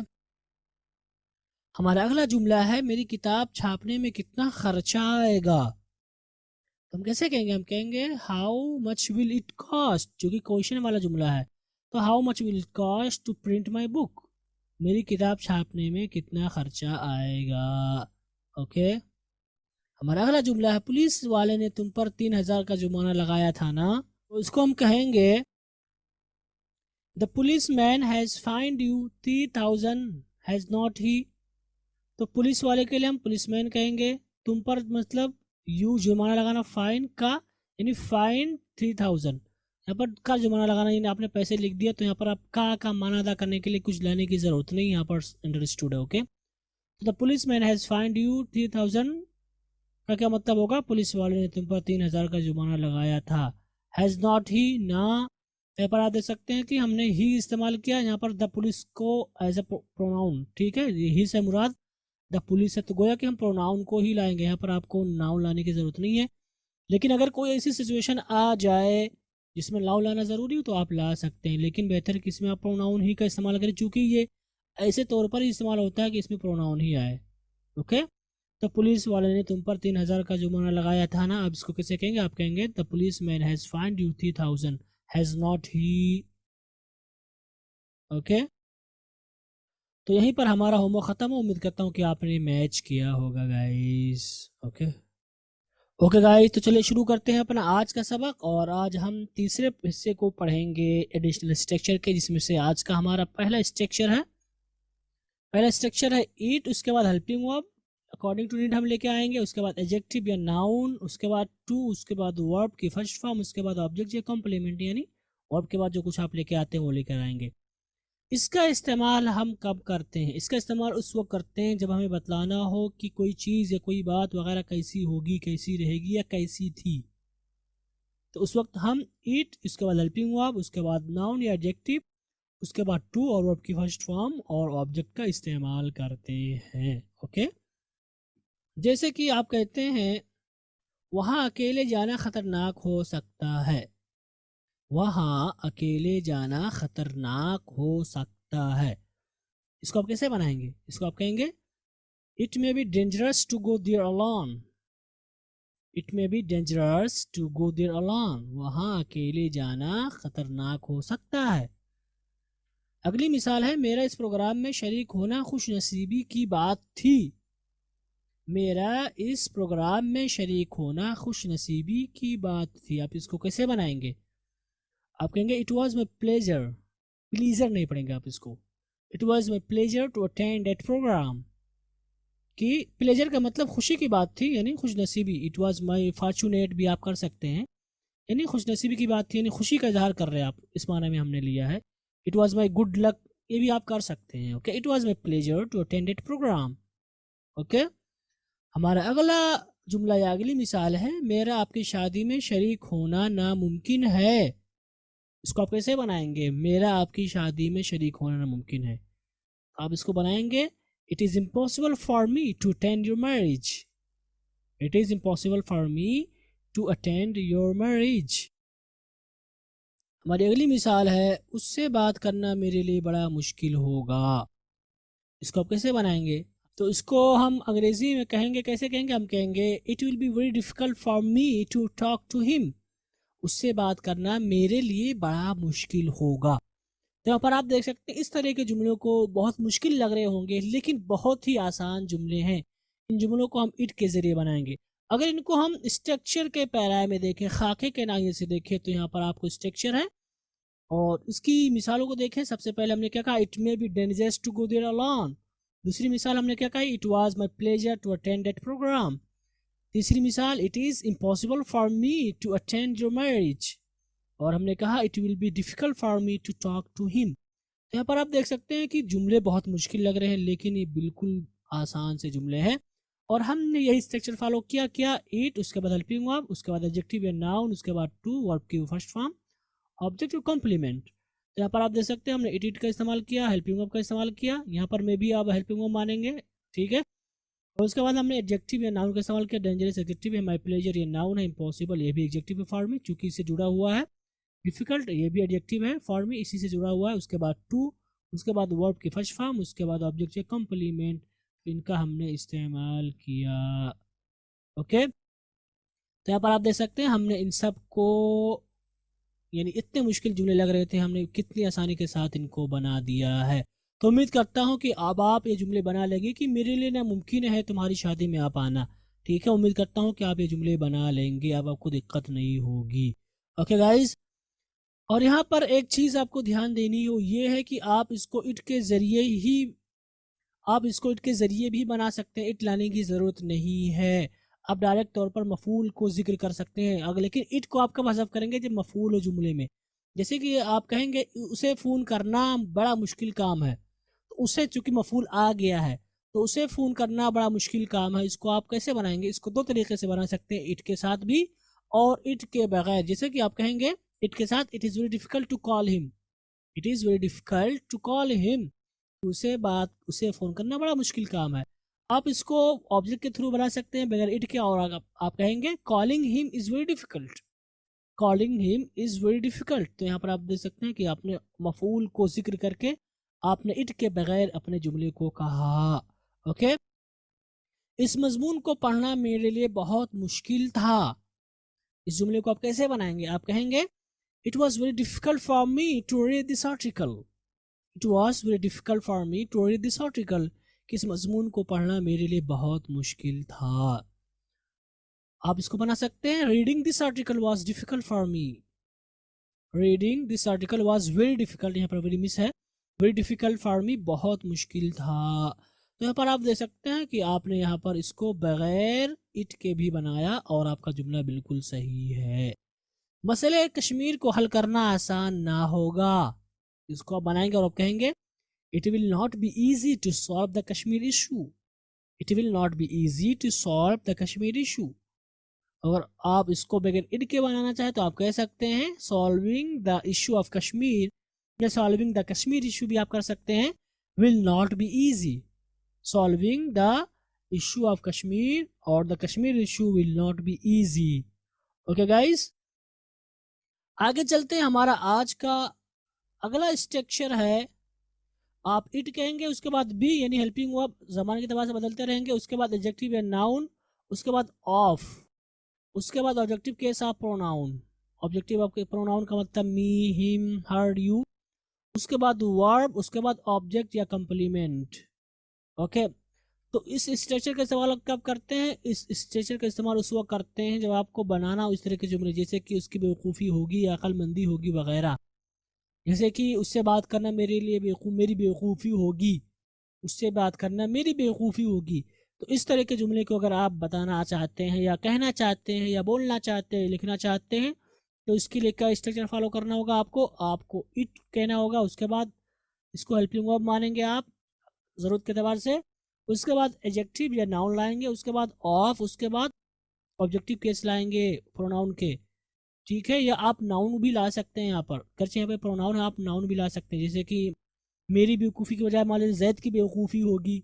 हमारा अगला जुमला है मेरी किताब छापने में कितना खर्चा आएगा। तो हम कैसे कहेंगे? हम कहेंगे how much will it cost, जो कि क्वेश्चन वाला जुमला है। तो how much will it cost to print my book, मेरी किताब छापने में कितना खर्चा आएगा। ओके, हमारा अगला जुमला है पुलिस वाले ने तुम पर 3000 का जुर्माना लगाया था ना। तो इसको हम कहेंगे the police man has find you 3000 has not ही। तो पुलिस वाले के लिए हम पुलिसमैन कहेंगे, तुम पर मतलब यू जुर्माना लगाना, फाइन का यानी फाइन 3000, यहाँ पर का जुर्माना लगाना यानी आपने पैसे लिख दिया, तो यहाँ पर आप का माना अदा करने के लिए कुछ लाने की जरूरत नहीं, यहाँ पर अंडरस्टूड है। ओके, तो the police man has find you 3000 का क्या मतलब होगा? पुलिस वाले ने तुम पर 3000 का जुर्माना लगाया था। हैज नॉट ही ना, यहाँ पर आप देख सकते हैं कि हमने ही इस्तेमाल किया यहाँ पर द पुलिस को एज ए प्रोनाउन। ठीक है, ही से मुराद द पुलिस है, तो गोया कि हम प्रोनाउन को ही लाएंगे, यहाँ पर आपको नाउन लाने की जरूरत नहीं है। लेकिन अगर कोई ऐसी सिचुएशन आ जाए जिसमें नाउन लाना जरूरी हो तो आप ला सकते हैं, लेकिन बेहतर कि इसमें आप प्रोनाउन ही का इस्तेमाल करें, चूंकि ये ऐसे तौर पर ही इस्तेमाल होता है कि इसमें प्रोनाउन ही आए। ओके, तो पुलिस वाले ने तुम पर 3000 का जुर्माना लगाया था ना। अब इसको कैसे कहेंगे? आप कहेंगे the police man has find you 3000 has not he. Okay, तो यहीं पर हमारा होमवर्क खत्म। उम्मीद करता हूँ कि आपने मैच किया होगा गाइस। ओके गाइस, तो चलिए शुरू करते हैं अपना आज का सबक। और आज हम तीसरे हिस्से को पढ़ेंगे एडिशनल स्ट्रक्चर के, जिसमें से आज का हमारा पहला स्ट्रक्चर है ईट, उसके बाद helping verb according to need हम लेके आएंगे, उसके बाद एडजेक्टिव या नाउन, उसके बाद टू, उसके बाद वर्ब की फर्स्ट फॉर्म, उसके बाद ऑब्जेक्ट या कॉम्प्लीमेंट यानी वर्ब के बाद जो कुछ आप लेके आते हैं वो लेकर आएंगे। इसका इस्तेमाल हम कब करते हैं? इसका इस्तेमाल उस वक्त करते हैं जब हमें बतलाना हो कि कोई चीज़ या कोई बात वगैरह कैसी होगी, कैसी रहेगी या कैसी थी। तो उस वक्त हम ईट, उसके बाद हेल्पिंग वर्ब, उसके बाद नाउन या एडजेक्टिव, उसके बाद टू और वर्ब की फर्स्ट फॉर्म और ऑब्जेक्ट का इस्तेमाल करते हैं। ओके, जैसे कि आप कहते हैं वहाँ अकेले जाना खतरनाक हो सकता है। वहाँ अकेले जाना खतरनाक हो सकता है, इसको आप कैसे बनाएंगे? इसको आप कहेंगे it may be dangerous to go there alone. It may be dangerous to go there alone, वहाँ अकेले जाना खतरनाक हो सकता है। अगली मिसाल है मेरा इस प्रोग्राम में शरीक होना खुशनसीबी की बात थी। मेरा इस प्रोग्राम में शरीक होना खुशनसीबी की बात थी। आप इसको कैसे बनाएंगे? आप कहेंगे it was my pleasure, pleasure नहीं पढ़ेंगे आप इसको, it was my pleasure to attend that programme, कि प्लेजर का मतलब खुशी की बात थी यानी खुशनसीबी। इट वॉज माई फॉर्चुनेट भी आप कर सकते हैं, यानी खुशनसीबी की बात थी यानी खुशी का इजहार कर रहे हैं आप, इस माने में हमने लिया है। It was my good luck ये भी आप कर सकते हैं। Okay, it was my pleasure to attend that programme. Okay, हमारा अगला जुमला या अगली मिसाल है, मेरा आपकी शादी में शरीक होना नामुमकिन है। इसको आप कैसे बनाएंगे? मेरा आपकी शादी में शरीक होना नामुमकिन है। आप इसको बनाएंगे, it is impossible for me to attend your marriage. It is impossible for me to attend your marriage. हमारी अगली मिसाल है, उससे बात करना मेरे लिए बड़ा मुश्किल होगा। इसको आप कैसे बनाएंगे? तो इसको हम अंग्रेजी में कहेंगे, कैसे कहेंगे? हम कहेंगे it will be very difficult for me to talk to him. उससे बात करना मेरे लिए बड़ा मुश्किल होगा। तो यहाँ पर आप देख सकते हैं इस तरह के जुमलों को बहुत मुश्किल लग रहे होंगे, लेकिन बहुत ही आसान जुमले हैं। इन जुमलों को हम इट के ज़रिए बनाएंगे। अगर इनको हम स्ट्रक्चर के पैराए में देखें, खाके के नाइए से देखें, तो यहाँ पर आपको स्ट्रक्चर है और इसकी मिसालों को देखें। सबसे पहले हमने क्या कहा? It may be dangerous to go there alone. दूसरी मिसाल हमने क्या कहा? It was my pleasure to attend that programme. तीसरी मिसाल, it is impossible for me to attend your marriage. और हमने कहा it will be difficult for me to talk to him. तो यहाँ पर आप देख सकते हैं कि जुमले बहुत मुश्किल लग रहे हैं, लेकिन ये बिल्कुल आसान से जुमले हैं और हमने यही स्ट्रक्चर फॉलो किया। इट, उसके बाद हेल्पिंग वर्ब, उसके बाद एडजेक्टिव या नाउन, उसके बाद टू, वर्ब की फर्स्ट फॉर्म, ऑब्जेक्ट और कॉम्प्लीमेंट। तो यहाँ पर आप देख सकते हैं हमने इट का इस्तेमाल किया, हेल्पिंग वर्ब का इस्तेमाल किया। यहाँ पर में भी आप हेल्पिंग वर्ब मानेंगे, ठीक है। और उसके बाद हमने एडजेक्टिव या नाउन का इस्तेमाल किया। डेंजरस एडजेक्टिव है, माई प्लेजर ये नाउन है, इम्पॉसिबल ये भी एडजेक्टिव है फॉर्म में, चूंकि इससे जुड़ा हुआ है। डिफिकल्ट ये भी एडजेक्टिव है फॉर्म में, इसी से जुड़ा हुआ है। उसके बाद टू, उसके बाद वर्ब की फर्स्ट फॉर्म, उसके बाद ऑब्जेक्ट या कॉम्प्लीमेंट, इनका हमने इस्तेमाल किया। ओके, तो यहाँ पर आप देख सकते हैं हमने इन सब को, यानी इतने मुश्किल जुमले लग रहे थे, हमने कितनी आसानी के साथ इनको बना दिया है। तो उम्मीद करता हूँ कि अब आप ये जुमले बना लेंगे कि मेरे लिए नामुमकिन है तुम्हारी शादी में आप आना। ठीक है, उम्मीद करता हूँ कि आप ये जुमले बना लेंगे, अब आपको दिक्कत नहीं होगी। ओके गाइज, और यहाँ पर एक चीज़ आपको ध्यान देनी हो, ये है कि आप इसको इट के ज़रिए भी बना सकते हैं। इट लाने की ज़रूरत नहीं है, आप डायरेक्ट तौर पर मफूल को जिक्र कर सकते हैं। अगर लेकिन इट को आप कब हज़फ करेंगे? जब मफूल हो जुमले में। जैसे कि आप कहेंगे उसे फ़ोन करना बड़ा मुश्किल काम है, तो उसे चूँकि मफूल आ गया है, तो उसे फ़ोन करना बड़ा मुश्किल काम है। इसको आप कैसे बनाएंगे? इसको दो तरीके से बना सकते हैं, इट के साथ भी और इट के बगैर। जैसे कि आप कहेंगे इट के साथ, it is very difficult to call him. It is very difficult to call him. उसे फ़ोन करना बड़ा मुश्किल काम है। आप इसको ऑब्जेक्ट के थ्रू बना सकते हैं बगैर इट के, और आप कहेंगे calling him is very difficult. Calling him is very difficult. तो यहाँ पर आप देख सकते हैं कि आपने मफूल को जिक्र करके आपने इट के बगैर अपने जुमले को कहा। ओके, इस मजमून को पढ़ना मेरे लिए बहुत मुश्किल था। इस जुमले को आप कैसे बनाएंगे? आप कहेंगे it was very difficult for me to read this article. It was very difficult for me to read this article. किस मजमून को पढ़ना मेरे लिए बहुत मुश्किल था। आप इसको बना सकते हैं, reading this article was difficult for me. Reading this article was very difficult, यहाँ पर वेरी मिस है, वेरी डिफ़िकल्ट फॉर मी, बहुत मुश्किल था। तो यहाँ पर आप देख सकते हैं कि आपने यहाँ पर इसको बगैर इट के भी बनाया और आपका जुमला बिल्कुल सही है। मसले कश्मीर को हल करना आसान ना होगा। इसको आप बनाएंगे और आप कहेंगे it will not be easy to solve the Kashmir issue. It will not be easy to solve the Kashmir issue. अगर आप इसको बगैर इट के बनाना चाहें तो आप कह सकते हैं solving the issue of Kashmir, या सॉल्विंग द कश्मीर इशू भी आप कर सकते हैं, will not be easy. Solving the issue of Kashmir और the Kashmir issue will not be easy. Okay guys, आगे चलते हैं। हमारा आज का अगला स्ट्रक्चर है, आप इट कहेंगे, उसके बाद बी यानी हेल्पिंग वर्ब ज़माने के एतबार से बदलते रहेंगे, उसके बाद एडजेक्टिव या नाउन, उसके बाद ऑफ, उसके बाद objective case of pronoun. Objective आपके प्रोनाउन का मतलब मी, हिम, हर, यू। उसके बाद वर्ब, उसके बाद ऑब्जेक्ट या कंप्लीमेंट। ओके, तो इस स्ट्रक्चर का इस्तेमाल कब करते हैं? इस स्ट्रक्चर का इस्तेमाल उस वक्त करते हैं जब आपको बनाना हो इस तरह के जुमले, जैसे कि उसकी बेवकूफ़ी होगी या अक्लमंदी होगी वगैरह। जैसे कि उससे बात करना मेरे लिए मेरी बेवकूफ़ी होगी, उससे बात करना मेरी बेवकूफ़ी होगी। तो इस तरह के जुमले को अगर आप बताना चाहते हैं या कहना चाहते हैं या बोलना चाहते हैं, लिखना चाहते हैं, तो इसके लिए क्या स्ट्रक्चर फॉलो करना होगा? आपको इट कहना होगा, उसके बाद इसको हेल्पिंग वर्ब मानेंगे आप ज़रूरत के एतबार से, उसके बाद एडजेक्टिव या नाउन लाएंगे, उसके बाद ऑफ, उसके बाद ऑब्जेक्टिव केस लाएंगे प्रोनाउन के, ठीक है, या आप नाउन भी ला सकते हैं यहाँ पर, गर्चे यहाँ पे प्रोनाउन है आप नाउन भी ला सकते हैं। जैसे कि मेरी बेवकूफ़ी की बजाय मान लीजिए जैद की बेवकूफ़ी होगी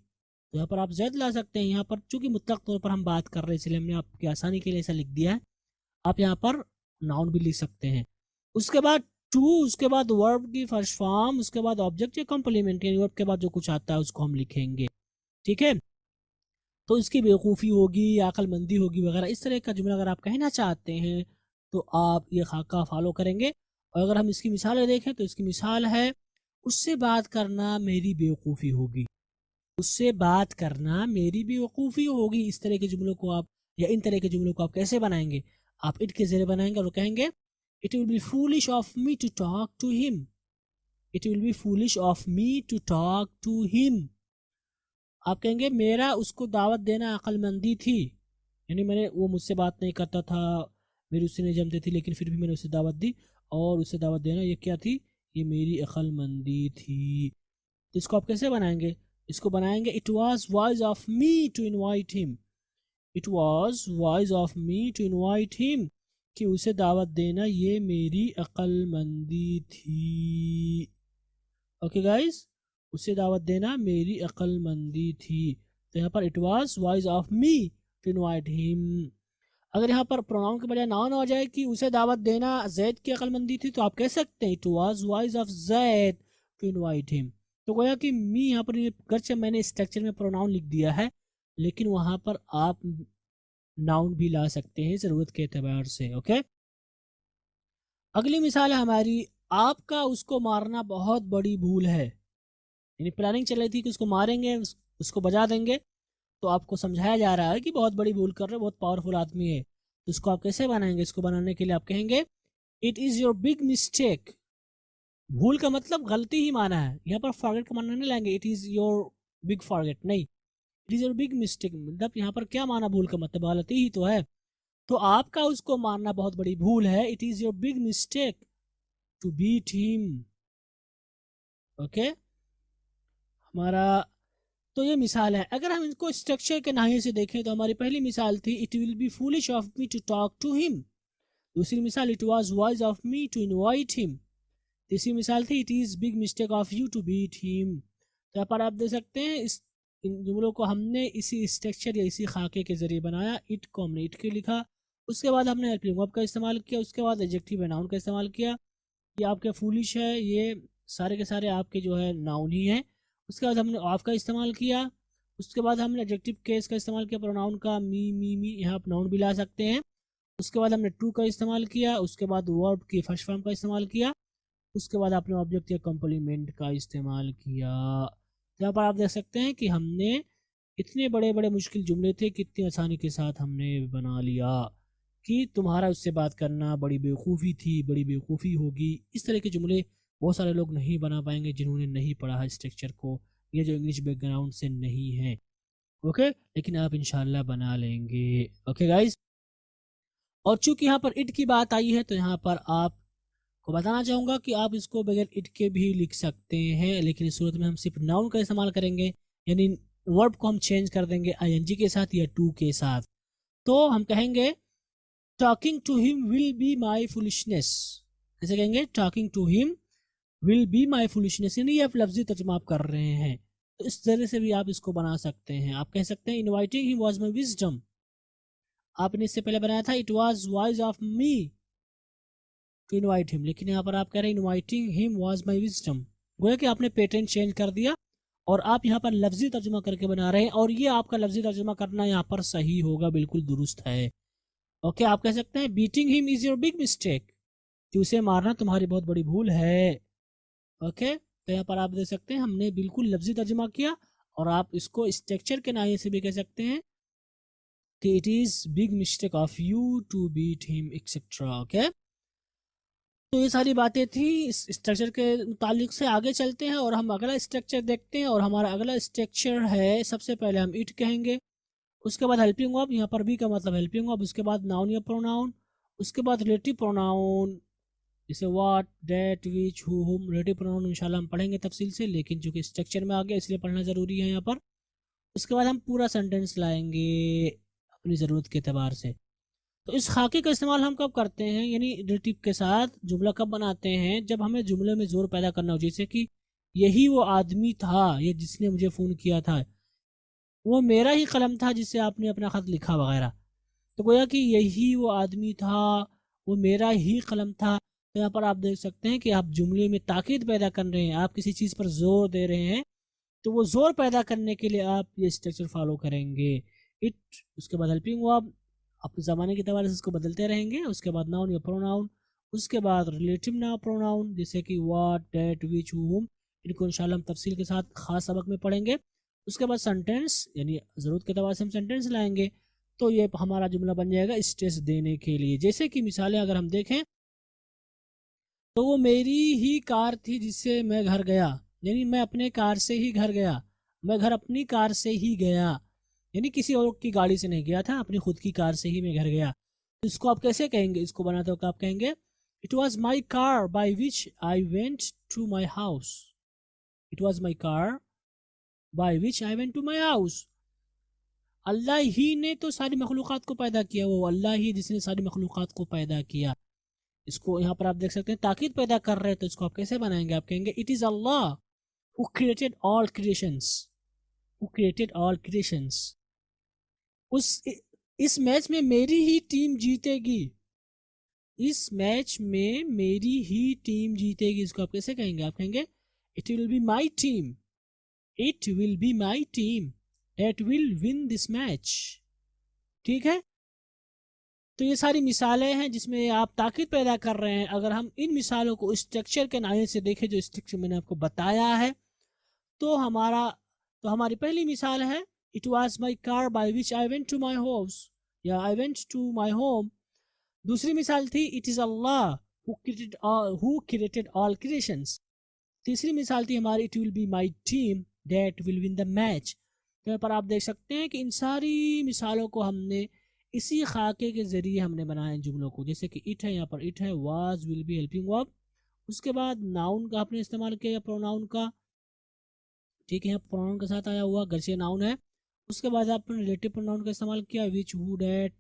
तो यहाँ पर आप जैद ला सकते हैं। यहाँ पर चूंकि मुतलक तौर पर हम बात कर रहे हैं इसलिए हमने आपकी आसानी के लिए ऐसा लिख दिया है, आप यहाँ पर नाउन भी लिख सकते हैं। उसके बाद टू, उसके बाद वर्ब की फर्स्ट फॉर्म, उसके बाद ऑब्जेक्ट या कॉम्प्लीमेंट, यानी वर्ब के बाद जो कुछ आता है उसको हम लिखेंगे, ठीक है। तो इसकी बेवकूफ़ी होगी या अक्लमंदी होगी वगैरह, इस तरह का जुमला अगर आप कहना चाहते हैं तो आप ये खाका फॉलो करेंगे। और अगर हम इसकी मिसालें देखें तो इसकी मिसाल है, उससे बात करना मेरी बेवकूफ़ी होगी, उससे बात करना मेरी बेवकूफ़ी होगी। इस तरह के जुमलों को आप, या इन तरह के जुमलों को आप कैसे बनाएंगे, आप इट के ज़रिए बनाएंगे और कहेंगे it will be foolish of me to talk to him, it will be foolish of me to talk to him. आप कहेंगे मेरा उसको दावत देना अक्लमंदी थी, यानी मैंने, वो मुझसे बात नहीं करता था, मेरी उससे नहीं जमती थी, लेकिन फिर भी मैंने उसे दावत दी, और उसे दावत देना ये क्या थी, ये मेरी अक्लमंदी थी। तो इसको आप कैसे बनाएंगे, इसको बनाएंगे it was wise of me to invite him, it was wise of me to invite him, कि उसे दावत देना ये मेरी अक्लमंदी थी। ओके गाइज, उसे दावत देना मेरी अक्लमंदी थी। तो यहाँ पर it was wise of me to invite him. अगर यहाँ पर प्रोनाउन के बजाय नाउन आ जाए कि उसे दावत देना जैद की अक्लमंदी थी, तो आप कह सकते हैं it was wise of Zaid to invite him. तो गोया कि मी यहाँ पर गर्चे मैंने स्ट्रक्चर में प्रोनाउन लिख दिया है, लेकिन वहाँ पर आप नाउन भी ला सकते हैं ज़रूरत के एतबार से। ओके, अगली मिसाल है हमारी, आपका उसको मारना बहुत बड़ी भूल है, यानी प्लानिंग चल रही थी कि उसको मारेंगे, उसको बजा देंगे, तो आपको समझाया जा रहा है कि बहुत बड़ी भूल कर रहे, बहुत पावरफुल आदमी है। तो इसको आप कैसे बनाएंगे, इसको बनाने के लिए आप कहेंगे it is your big mistake. भूल का मतलब गलती ही माना है, यहाँ पर फॉरगेट का माना नहीं लाएंगे, it is your big forget नहीं, it is your big mistake, मतलब यहाँ पर क्या माना भूल का मतलब, गलती ही तो है। तो आपका उसको मारना बहुत बड़ी भूल है, it is your big mistake to beat him. Okay, हमारा तो ये मिसाल है। अगर हम इनको स्ट्रक्चर के नाहिए से देखें तो हमारी पहली मिसाल थी it will be foolish of me to talk to him, दूसरी मिसाल it was wise of me to invite him, तीसरी मिसाल थी it is big mistake of you to beat him. तो यहाँ पर आप देख सकते हैं इन जुमलों को हमने इसी स्ट्रक्चर या इसी खाके के ज़रिए बनाया। इट को हमने इट के लिखा, उसके बाद हमने हेल्पिंग वर्ब का इस्तेमाल किया, उसके बाद एडजेक्टिव नाउन का इस्तेमाल किया। ये आपके फूलिश है, ये सारे के सारे आपके जो है नाउन ही हैं। उसके बाद हमने ऑफ का इस्तेमाल किया, उसके बाद हमने एडजेक्टिव केस का इस्तेमाल किया, प्रोनाउन का मी, यहाँ आप नाउन भी ला सकते हैं। उसके बाद हमने टू का इस्तेमाल किया, उसके बाद वर्ब की फर्स्ट फॉर्म का इस्तेमाल किया, उसके बाद आपने ऑब्जेक्ट या कॉम्प्लीमेंट का इस्तेमाल किया। यहाँ पर आप देख सकते हैं कि हमने इतने बड़े बड़े मुश्किल जुमले थे, कितनी आसानी के साथ हमने बना लिया कि तुम्हारा उससे बात करना बड़ी बेवकूफ़ी थी, बड़ी बेवकूफ़ी होगी। इस तरह के जुमले बहुत सारे लोग नहीं बना पाएंगे जिन्होंने नहीं पढ़ा है स्ट्रक्चर को, ये जो इंग्लिश बैकग्राउंड से नहीं है। ओके, लेकिन आप इंशाल्लाह बना लेंगे। ओके गाइज, और चूंकि यहाँ पर इट की बात आई है तो यहाँ पर आपको बताना चाहूँगा कि आप इसको बगैर इट के भी लिख सकते हैं, लेकिन इस सूरत में हम सिर्फ नाउन का इस्तेमाल करेंगे, यानी वर्ब को हम चेंज कर देंगे आईएनजी के साथ या टू के साथ। तो हम कहेंगे talking to him will be my foolishness. कैसे कहेंगे, talking to him will be my foolishness, यानी आप लफ्जी तर्जुमा आप कर रहे हैं, तो इस तरह से भी आप इसको बना सकते हैं। आप कह सकते हैं inviting him was my wisdom, आपने इससे पहले बनाया था it was wise of me to invite him, लेकिन यहाँ पर आप कह रहे हैं inviting him was my wisdom. गोया कि आपने पैटर्न चेंज कर दिया और आप यहाँ पर लफ्जी तर्जुमा करके बना रहे हैं, और ये आपका लफ्जी तर्जुमा करना यहाँ पर सही होगा, बिल्कुल दुरुस्त है। ओके, आप कह सकते हैं beating him is your big mistake, कि उसे मारना तुम्हारी बहुत बड़ी भूल है। ओके, तो यहाँ पर आप देख सकते हैं हमने बिल्कुल लफ्जी तर्जुमा किया, और आप इसको स्ट्रक्चर के नाये से भी कह सकते हैं कि it is big mistake of you to beat him etcetera. Okay, तो ये सारी बातें थी इस स्ट्रक्चर के मुतालिक से। आगे चलते हैं और हम अगला स्ट्रक्चर देखते हैं, और हमारा अगला स्ट्रक्चर है, सबसे पहले हम इट कहेंगे, उसके बाद हेल्पिंग वर्ब, यहाँ पर भी का मतलब हेल्पिंग वर्ब, उसके बाद नाउन या प्रोनाउन, उसके बाद रिलेटिव प्रोनाउन जैसे व्हाट, दैट, विच, हु, हुम। रिलेटिव प्रोनाउन इंशाल्लाह हम पढ़ेंगे तफसील से, लेकिन चूंकि स्ट्रक्चर में आ गया इसलिए पढ़ना ज़रूरी है यहाँ पर। उसके बाद हम पूरा सेंटेंस लाएंगे अपनी ज़रूरत के एतबार से। तो इस खाके का इस्तेमाल हम कब करते हैं, यानी रिलेटिव के साथ जुमला कब बनाते हैं, जब हमें जुमले में जोर पैदा करना हो। जैसे कि यही वो आदमी था ये जिसने मुझे फ़ोन किया था, वो मेरा ही कलम था जिससे आपने अपना ख़त लिखा वगैरह। तो गोया कि यही वो आदमी था, वो मेरा ही कलम था। तो यहाँ पर आप देख सकते हैं कि आप जुमले में ताकीद पैदा कर रहे हैं, आप किसी चीज़ पर जोर दे रहे हैं, तो वो जोर पैदा करने के लिए आप ये स्ट्रक्चर फॉलो करेंगे। इट, उसके बाद हेल्पिंग वर्ब, आप ज़माने के तौर से इसको बदलते रहेंगे। उसके बाद नाउन या प्रोनाउन, उसके बाद रिलेटिव नाउन प्रोनाउन जैसे कि व्हाट, दैट, विच, हुम। इनको इंशाल्लाह हम तफसील के साथ खास सबक में पढ़ेंगे। उसके बाद सेंटेंस, यानी ज़रूरत के तौर से हम सेंटेंस लाएंगे, तो ये हमारा जुमला बन जाएगा स्ट्रेस देने के लिए। जैसे कि मिसालें अगर हम देखें, तो वो मेरी ही कार थी जिससे मैं घर गया, यानी मैं अपने कार से ही घर गया, मैं घर अपनी कार से ही गया, यानी किसी और की गाड़ी से नहीं गया था, अपनी खुद की कार से ही मैं घर गया। तो इसको आप कैसे कहेंगे, इसको बनाते वक्त आप कहेंगे it was my car by which I went to my house. It was my car by which I went to my house. अल्लाह ही ने तो सारी मखलूक़ात को पैदा किया, वो अल्लाह ही जिसने सारी मखलूक़ात को पैदा किया। इसको यहाँ पर आप देख सकते हैं ताकीद पैदा कर रहे हैं, तो इसको आप कैसे बनाएंगे, आप कहेंगे it is Allah who created all creations, who created all creations. उस इस मैच में मेरी ही टीम जीतेगी, इस मैच में मेरी ही टीम जीतेगी। इसको आप कैसे कहेंगे, आप कहेंगे it will be my team, it will be my team that will win this match. ठीक है, तो ये सारी मिसालें हैं जिसमें आप ताकीद पैदा कर रहे हैं। अगर हम इन मिसालों को स्ट्रक्चर के नायत से देखें, जो स्ट्रक्चर मैंने आपको बताया है, तो हमारी पहली मिसाल है it was my car by which I went to my house, या I went to my home. दूसरी मिसाल थी it is Allah who created all creations. तीसरी मिसाल थी हमारी it will be my team that will win the match. तो यहाँ पर आप देख सकते हैं कि इन सारी मिसालों को हमने इसी खाके के ज़रिए हमने बनाए जुमलों को। जैसे कि इट है, यहाँ पर इट है, was, will be, helping verb. उसके बाद नाउन का आपने इस्तेमाल किया या प्रोनाउन का, ठीक है, यहाँ प्रोनाउन के साथ आया हुआ गर्चे नाउन है। उसके बाद आपने रिलेटिव प्रोनाउन का इस्तेमाल किया, विच, हु, डैट,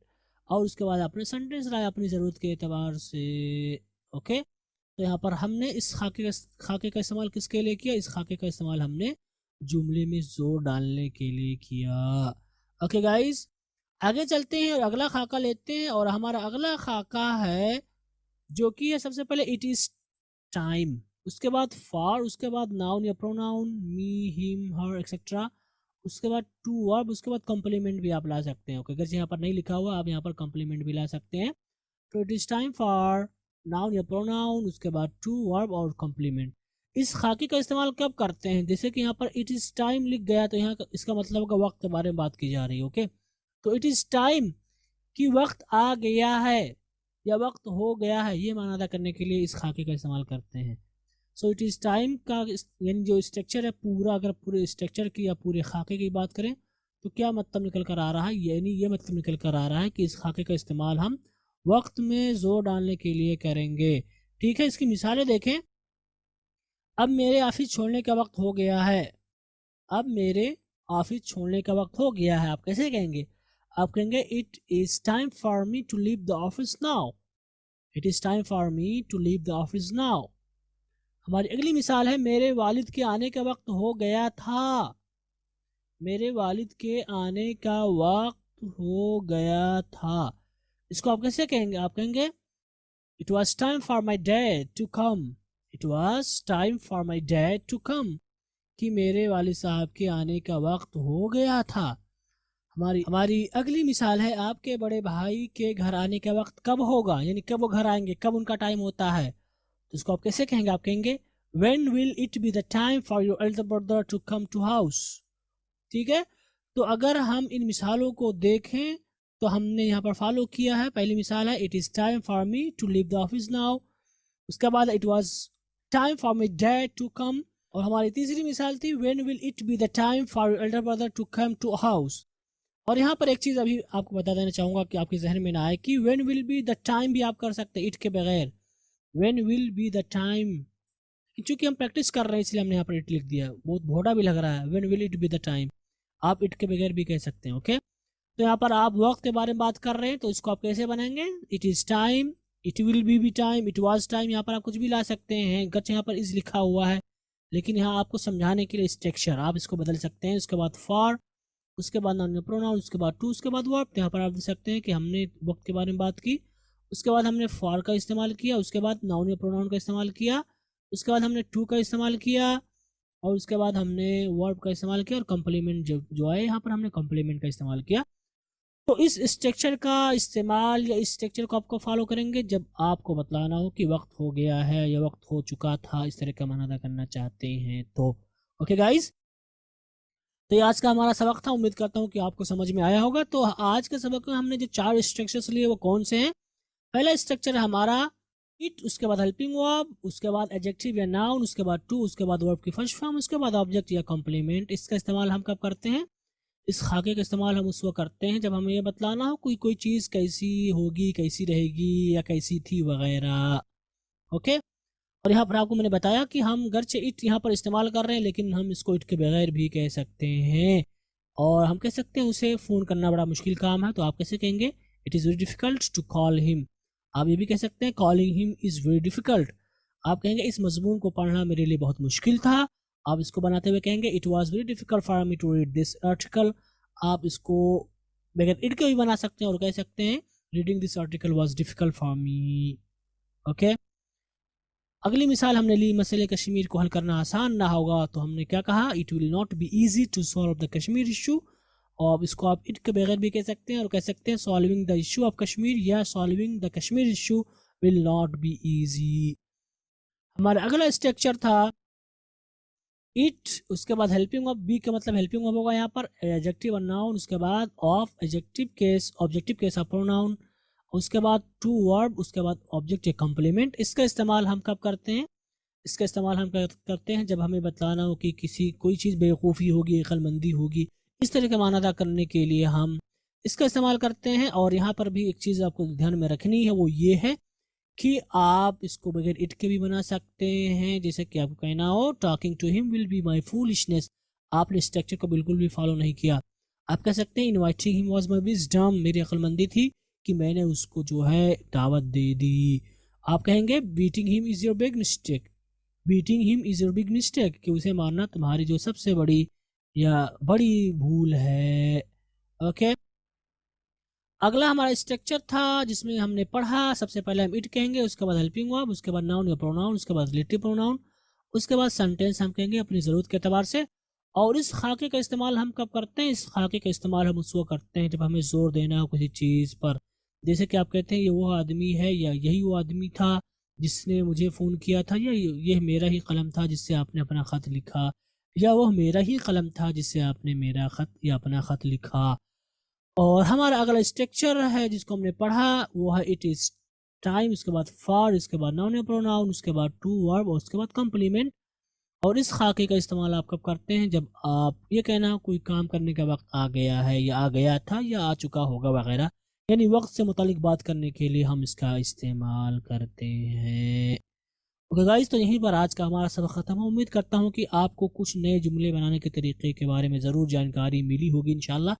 और उसके बाद आपने सेंटेंस लाया अपनी ज़रूरत के एतबार से। ओके, तो यहाँ पर हमने इस खाके का इस्तेमाल किसके लिए किया, इस खाके का इस्तेमाल हमने जुमले में जोर डालने के लिए किया। ओके गाइज, आगे चलते हैं और अगला खाका लेते हैं। और हमारा अगला खाका है जो कि है सबसे पहले इट इज़ टाइम, उसके बाद फॉर, उसके बाद नाउन या प्रोनाउन मी, हिम, हर, एक्सेट्रा। उसके बाद टू वर्ब, उसके बाद कॉम्प्लीमेंट भी आप ला सकते हैं। ओके, अगर यहाँ पर नहीं लिखा हुआ आप यहाँ पर कॉम्प्लीमेंट भी ला सकते हैं। तो it is time for noun या प्रोनाउन, उसके बाद टू वर्ब और कॉम्प्लीमेंट। इस खाकी का इस्तेमाल कब करते हैं, जैसे कि यहाँ पर इट इज़ टाइम लिख गया, तो यहाँ इसका मतलब होगा वक्त के बारे में बात की जा रही है। ओके, तो इट इज़ टाइम कि वक्त आ गया है या वक्त हो गया है, ये माना अदा करने के लिए इस खाके का इस्तेमाल करते हैं। सो इट इज़ टाइम का यानी जो स्ट्रक्चर है पूरा, अगर पूरे स्ट्रक्चर की या पूरे खाके की बात करें तो क्या मतलब निकल कर आ रहा है, यानी ये मतलब निकल कर आ रहा है कि इस खाके का इस्तेमाल हम वक्त में जोर डालने के लिए करेंगे। ठीक है, इसकी मिसालें देखें। अब मेरे ऑफिस छोड़ने का वक्त हो गया है, अब मेरे ऑफिस छोड़ने का वक्त हो गया है, आप कैसे कहेंगे, आप कहेंगे it is time for me to leave the office now, it is time for me to leave the office now. हमारी अगली मिसाल है मेरे वालिद के आने का वक्त हो गया था, मेरे वालिद के आने का वक्त हो गया था। इसको आप कैसे कहेंगे, आप कहेंगे it was time for my dad to come, it was time for my dad to come, कि मेरे वालिद साहब के आने का वक्त हो गया था। हमारी अगली मिसाल है आपके बड़े भाई के घर आने का वक्त कब होगा, यानी कब वो घर आएंगे, कब उनका टाइम होता है। तो इसको आप कैसे कहेंगे, आप कहेंगे when will it be the time for your elder brother to come to house। ठीक है, तो अगर हम इन मिसालों को देखें तो हमने यहाँ पर फॉलो किया है। पहली मिसाल है it is time for me to leave the office now, उसके बाद it was time for my dad to come, और हमारी तीसरी मिसाल थी when will it be the time for your elder brother to come to house। और यहाँ पर एक चीज़ अभी आपको बता देना चाहूँगा कि आपके जहन में ना आए कि when will be the time भी आप कर सकते हैं इट के बगैर, when will be the time, क्योंकि हम प्रैक्टिस कर रहे हैं इसलिए हमने यहाँ पर इट लिख दिया, बहुत भोड़ा भी लग रहा है। when will it be the time, आप इट के बगैर भी कह सकते हैं। ओके, तो यहाँ पर आप वक्त के बारे में बात कर रहे हैं, तो इसको आप कैसे बनाएंगे? It is time, it will B time, it was time. यहाँ पर आप कुछ भी ला सकते हैं, गच यहाँ पर इज लिखा हुआ है, लेकिन यहाँ आपको समझाने के लिए स्ट्रक्चर आप इसको बदल सकते हैं। उसके बाद फॉर, उसके बाद नाउन प्रोनाउन, उसके बाद टू, उसके बाद वर्ब। तो यहाँ पर आप देख सकते हैं कि हमने वक्त के बारे में बात की, उसके बाद हमने फॉर का इस्तेमाल किया, उसके बाद नाउन या प्रोनाउन का इस्तेमाल किया, उसके बाद हमने टू का इस्तेमाल किया, और उसके बाद हमने वर्ब का इस्तेमाल किया, और कम्प्लीमेंट जो आए यहाँ पर हमने कम्प्लीमेंट का इस्तेमाल किया। तो इस स्ट्रक्चर का इस्तेमाल या इस स्ट्रक्चर को आपको फॉलो करेंगे जब आपको बतलाना हो कि वक्त हो गया है या वक्त हो चुका था, इस तरह का माना अदा करना चाहते हैं तो। ओके गाइज, तो ये आज का हमारा सबक था। उम्मीद करता हूँ कि आपको समझ में आया होगा। तो आज के सबक में हमने जो 4 स्ट्रक्चर्स लिए वो कौन से हैं? पहला स्ट्रक्चर है हमारा इट, उसके बाद हेल्पिंग वर्ब, उसके बाद एडजेक्टिव या नाउन, उसके बाद टू, उसके बाद वर्ब की फर्स्ट फॉर्म, उसके बाद ऑब्जेक्ट या कॉम्प्लीमेंट। इसका इस्तेमाल हम कब करते हैं? इस खाके का इस्तेमाल हम उस वक्त करते हैं जब हमें ये बतलाना हो कोई चीज़ कैसी होगी, कैसी रहेगी या कैसी थी वगैरह। ओके, और यहाँ पर आपको मैंने बताया कि हम गर्चे इट यहाँ पर इस्तेमाल कर रहे हैं, लेकिन हम इसको इट के बगैर भी कह सकते हैं, और हम कह सकते हैं उसे फ़ोन करना बड़ा मुश्किल काम है, तो आप कैसे कहेंगे? It is very difficult to call him. आप ये भी कह सकते हैं calling him is very difficult. आप कहेंगे इस मजमून को पढ़ना मेरे लिए बहुत मुश्किल था। आप इसको बनाते हुए कहेंगे it was very difficult for me to read this article. आप इसको बगैर इट के भी बना सकते हैं और कह सकते हैं reading this article was difficult for me. Okay, अगली मिसाल हमने ली, मसले कश्मीर को हल करना आसान ना होगा, तो हमने क्या कहा? It will not be easy to solve the Kashmir issue. और इसको आप इट के बगैर भी कह सकते हैं और कह सकते हैं solving the issue of Kashmir या solving the Kashmir issue will not be easy. हमारा अगला स्ट्रक्चर था इट, उसके बाद हेल्पिंग ऑफ, बी का मतलब हेल्पिंग ऑफ होगा यहाँ पर एडजेक्टिव और नाउन, उसके बाद of adjective case, objective case of pronoun, उसके बाद टू वर्ब, उसके बाद ऑब्जेक्ट या कॉम्प्लीमेंट। इसका इस्तेमाल हम कब करते हैं? इसका इस्तेमाल हम करते हैं जब हमें बताना हो कि कोई चीज़ बेवकूफ़ी होगी, अक्लमंदी होगी, इस तरह का माना अदा करने के लिए हम इसका इस्तेमाल करते हैं। और यहाँ पर भी एक चीज़ आपको ध्यान में रखनी है, वो ये है कि आप इसको बगैर इट के भी बना सकते हैं, जैसे कि आपको कहना हो talking to him will be my foolishness. आपने स्ट्रक्चर को बिल्कुल भी फॉलो नहीं किया। आप कह सकते हैं inviting him was my wisdom, मेरी अक्लमंदी थी कि मैंने उसको जो है दावत दे दी। आप कहेंगे beating him is your big mistake, beating him is your big mistake, कि उसे मारना तुम्हारी जो सबसे बड़ी या बड़ी भूल है। ओके, अगला हमारा स्ट्रक्चर था जिसमें हमने पढ़ा, सबसे पहले हम इट कहेंगे, उसके बाद हेल्पिंग वर्ब, उसके बाद नाउन या प्रोनाउन, उसके बाद रिलेटिव प्रोनाउन, उसके बाद सेंटेंस हम कहेंगे अपनी ज़रूरत के अतबार से। और इस खाके का इस्तेमाल हम कब करते हैं? इस खाके का इस्तेमाल हम उस वक्त करते हैं जब हमें जोर देना हो किसी चीज़ पर, जैसे कि आप कहते हैं ये वो आदमी है, या यही वो आदमी था जिसने मुझे फ़ोन किया था, या यह मेरा ही कलम था जिससे आपने अपना ख़त लिखा, या वह मेरा ही कलम था जिससे आपने मेरा ख़त या अपना ख़त लिखा। और हमारा अगला स्ट्रक्चर है जिसको हमने पढ़ा वो है इट इज़ टाइम, उसके बाद फॉर, इसके बाद नाउन या प्रोनाउन, उसके बाद टू वर्ब, और उसके बाद कॉम्प्लीमेंट। और इस खाके का इस्तेमाल आप कब करते हैं? जब आप ये कहना कोई काम करने का वक्त आ गया है, या आ गया था, या आ चुका होगा वगैरह, यानी वक्त से मुतालिक बात करने के लिए हम इसका इस्तेमाल करते हैं। ओके गाइस, तो यहीं पर आज का हमारा सबक ख़त्म है। उम्मीद करता हूँ कि आपको कुछ नए जुमले बनाने के तरीके के बारे में ज़रूर जानकारी मिली होगी इंशाल्लाह।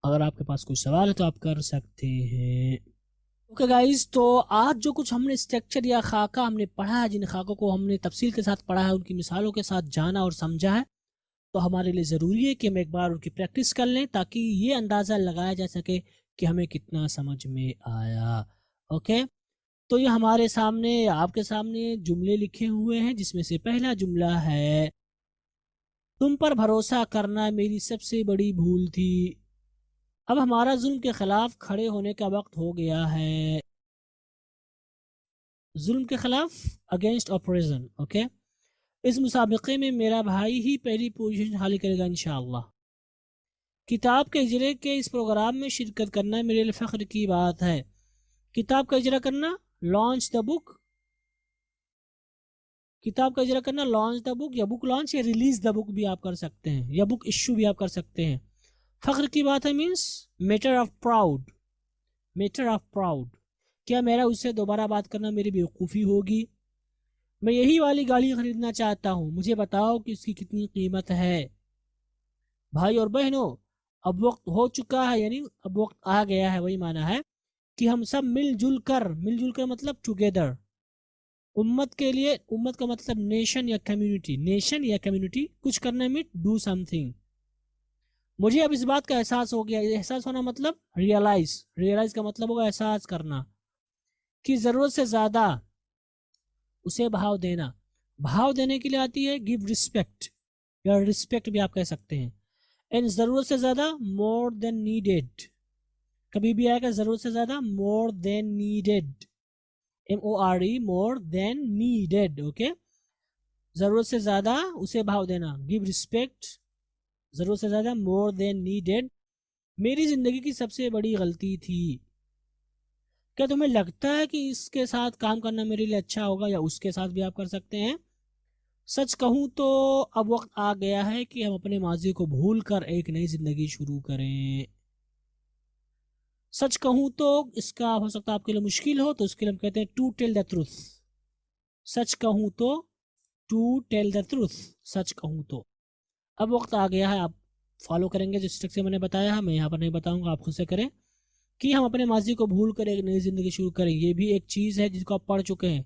अगर आपके पास कोई सवाल है तो आप कर सकते हैं। ओके गाइस, तो आज जो कुछ हमने स्ट्रक्चर या खाका हमने पढ़ा है, जिन खाकों को हमने तफसील के साथ पढ़ा है, उनकी मिसालों के साथ जाना और समझा है, तो हमारे लिए ज़रूरी है कि हम एक बार उनकी प्रैक्टिस कर लें ताकि ये अंदाज़ा लगाया जा सके कि हमें कितना समझ में आया। ओके, तो ये हमारे सामने, आपके सामने जुमले लिखे हुए हैं, जिसमें से पहला जुमला है तुम पर भरोसा करना मेरी सबसे बड़ी भूल थी। अब हमारा जुल्म के खिलाफ खड़े होने का वक्त हो गया है। जुल्म के खिलाफ, अगेंस्ट ऑपरेशन। ओके, इस मुसाबिके में मेरा भाई ही पहली पोजीशन हासिल करेगा इंशाअल्लाह। किताब के इजरे के इस प्रोग्राम में शिरकत करना मेरे लिए फ़ख्र की बात है। किताब का इजरा करना, लॉन्च द बुक, किताब का इजरा करना, लॉन्च द बुक, या बुक लॉन्च या रिलीज द बुक भी आप कर सकते हैं, या बुक इशू भी आप कर सकते हैं। फ़ख्र की बात है means matter of proud, matter of proud, क्या मेरा उससे दोबारा बात करना मेरी बेवकूफ़ी होगी? मैं यही वाली गाड़ी खरीदना चाहता हूँ, मुझे बताओ कि उसकी कितनी कीमत है। भाई और बहनों, अब वक्त हो चुका है यानी अब वक्त आ गया है, वही माना है कि हम सब मिलजुल कर मतलब टुगेदर उम्मत के लिए, उम्मत का मतलब नेशन या कम्युनिटी कुछ करने में डू समथिंग। मुझे अब इस बात का एहसास हो गया, एहसास होना मतलब रियलाइज का मतलब होगा एहसास करना, कि जरूरत से ज्यादा उसे भाव देना। भाव देने के लिए आती है गिव रिस्पेक्ट, या रिस्पेक्ट भी आप कह सकते हैं। एंड जरूरत से ज्यादा मोर देन नीडेड, कभी भी आएगा जरूरत से ज्यादा more than needed, MORE more than needed. Okay, जरूरत से ज्यादा उसे भाव देना, गिव रिस्पेक्ट, जरूरत से ज्यादा मोर देन नीडेड मेरी जिंदगी की सबसे बड़ी गलती थी। क्या तुम्हें लगता है कि इसके साथ काम करना मेरे लिए अच्छा होगा, या उसके साथ भी आप कर सकते हैं? सच कहूं तो अब वक्त आ गया है कि हम अपने माजी को भूल कर एक नई जिंदगी शुरू करें। सच कहूं तो इसका हो सकता है आपके लिए मुश्किल हो, तो उसके लिए हम कहते हैं टू टेल द ट्रूथ। सच कहूं तो टू टेल द ट्रूथ, सच कहूं तो। अब वक्त आ गया है, आप फॉलो करेंगे जिस स्ट्रक्चर मैंने बताया है, मैं यहाँ पर नहीं बताऊंगा, आप खुद से करें, कि हम अपने माजी को भूल कर एक नई जिंदगी शुरू करें। ये भी एक चीज़ है जिसको आप पढ़ चुके हैं,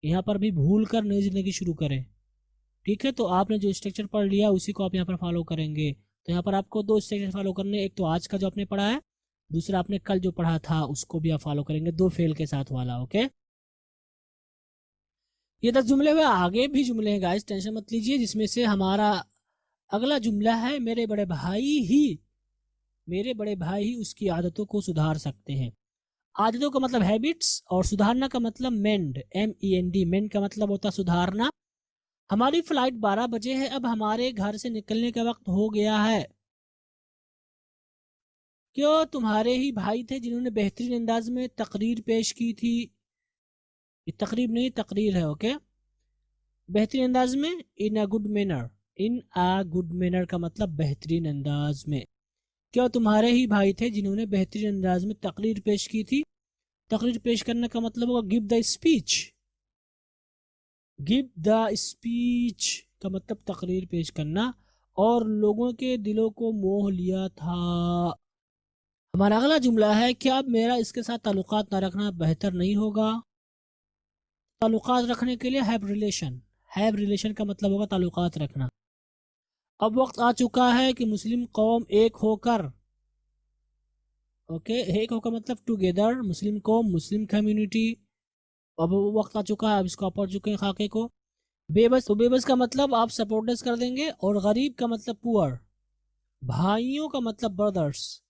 यहाँ पर भी भूल कर नई जिंदगी शुरू करें। ठीक है, तो आपने जो स्ट्रक्चर पढ़ लिया उसी को आप यहाँ पर फॉलो करेंगे। तो यहाँ पर आपको 2 स्ट्रक्चर फॉलो करने, एक तो आज का जो आपने पढ़ा है, दूसरा आपने कल जो पढ़ा था उसको भी आप फॉलो करेंगे, 2 फेल के साथ वाला। ओके, ये 10 जुमले हुए, आगे भी जुमले हैं गाइस, टेंशन मत लीजिए। जिसमें से हमारा अगला जुमला है मेरे बड़े भाई ही उसकी आदतों को सुधार सकते हैं। आदतों का मतलब हैबिट्स, और सुधारना का मतलब मेंड, MEND। मेंड का मतलब होता है सुधारना। हमारी फ्लाइट 12 बजे है, अब हमारे घर से निकलने का वक्त हो गया है। क्यों तुम्हारे ही भाई थे जिन्होंने बेहतरीन अंदाज में तकरीर पेश की थी। ये तकरीब नहीं, तकरीर है। ओके, बेहतरीन अंदाज में, इन अ गुड मैनर का मतलब बेहतरीन अंदाज में। क्या तुम्हारे ही भाई थे जिन्होंने बेहतरीन अंदाज में तकरीर पेश की थी। तकरीर पेश करने का मतलब होगा गिव द स्पीच का मतलब तकरीर पेश करना, और लोगों के दिलों को मोह लिया था। हमारा अगला जुमला है, क्या अब मेरा इसके साथ ताल्लुकात ना रखना बेहतर नहीं होगा। ताल्लुकात रखने के लिए हैव रिलेशन का मतलब होगा ताल्लुकात रखना। अब वक्त आ चुका है कि मुस्लिम कौम एक होकर, ओके, एक होकर मतलब टुगेदर, मुस्लिम कौम, मुस्लिम कम्युनिटी। अब वक्त आ चुका है, अब इसको आप पढ़ चुके हैं खाके को। बेबस, तो बेबस का मतलब आप सपोर्टर्स कर देंगे, और गरीब का मतलब पुअर, भाइयों का मतलब ब्रदर्स।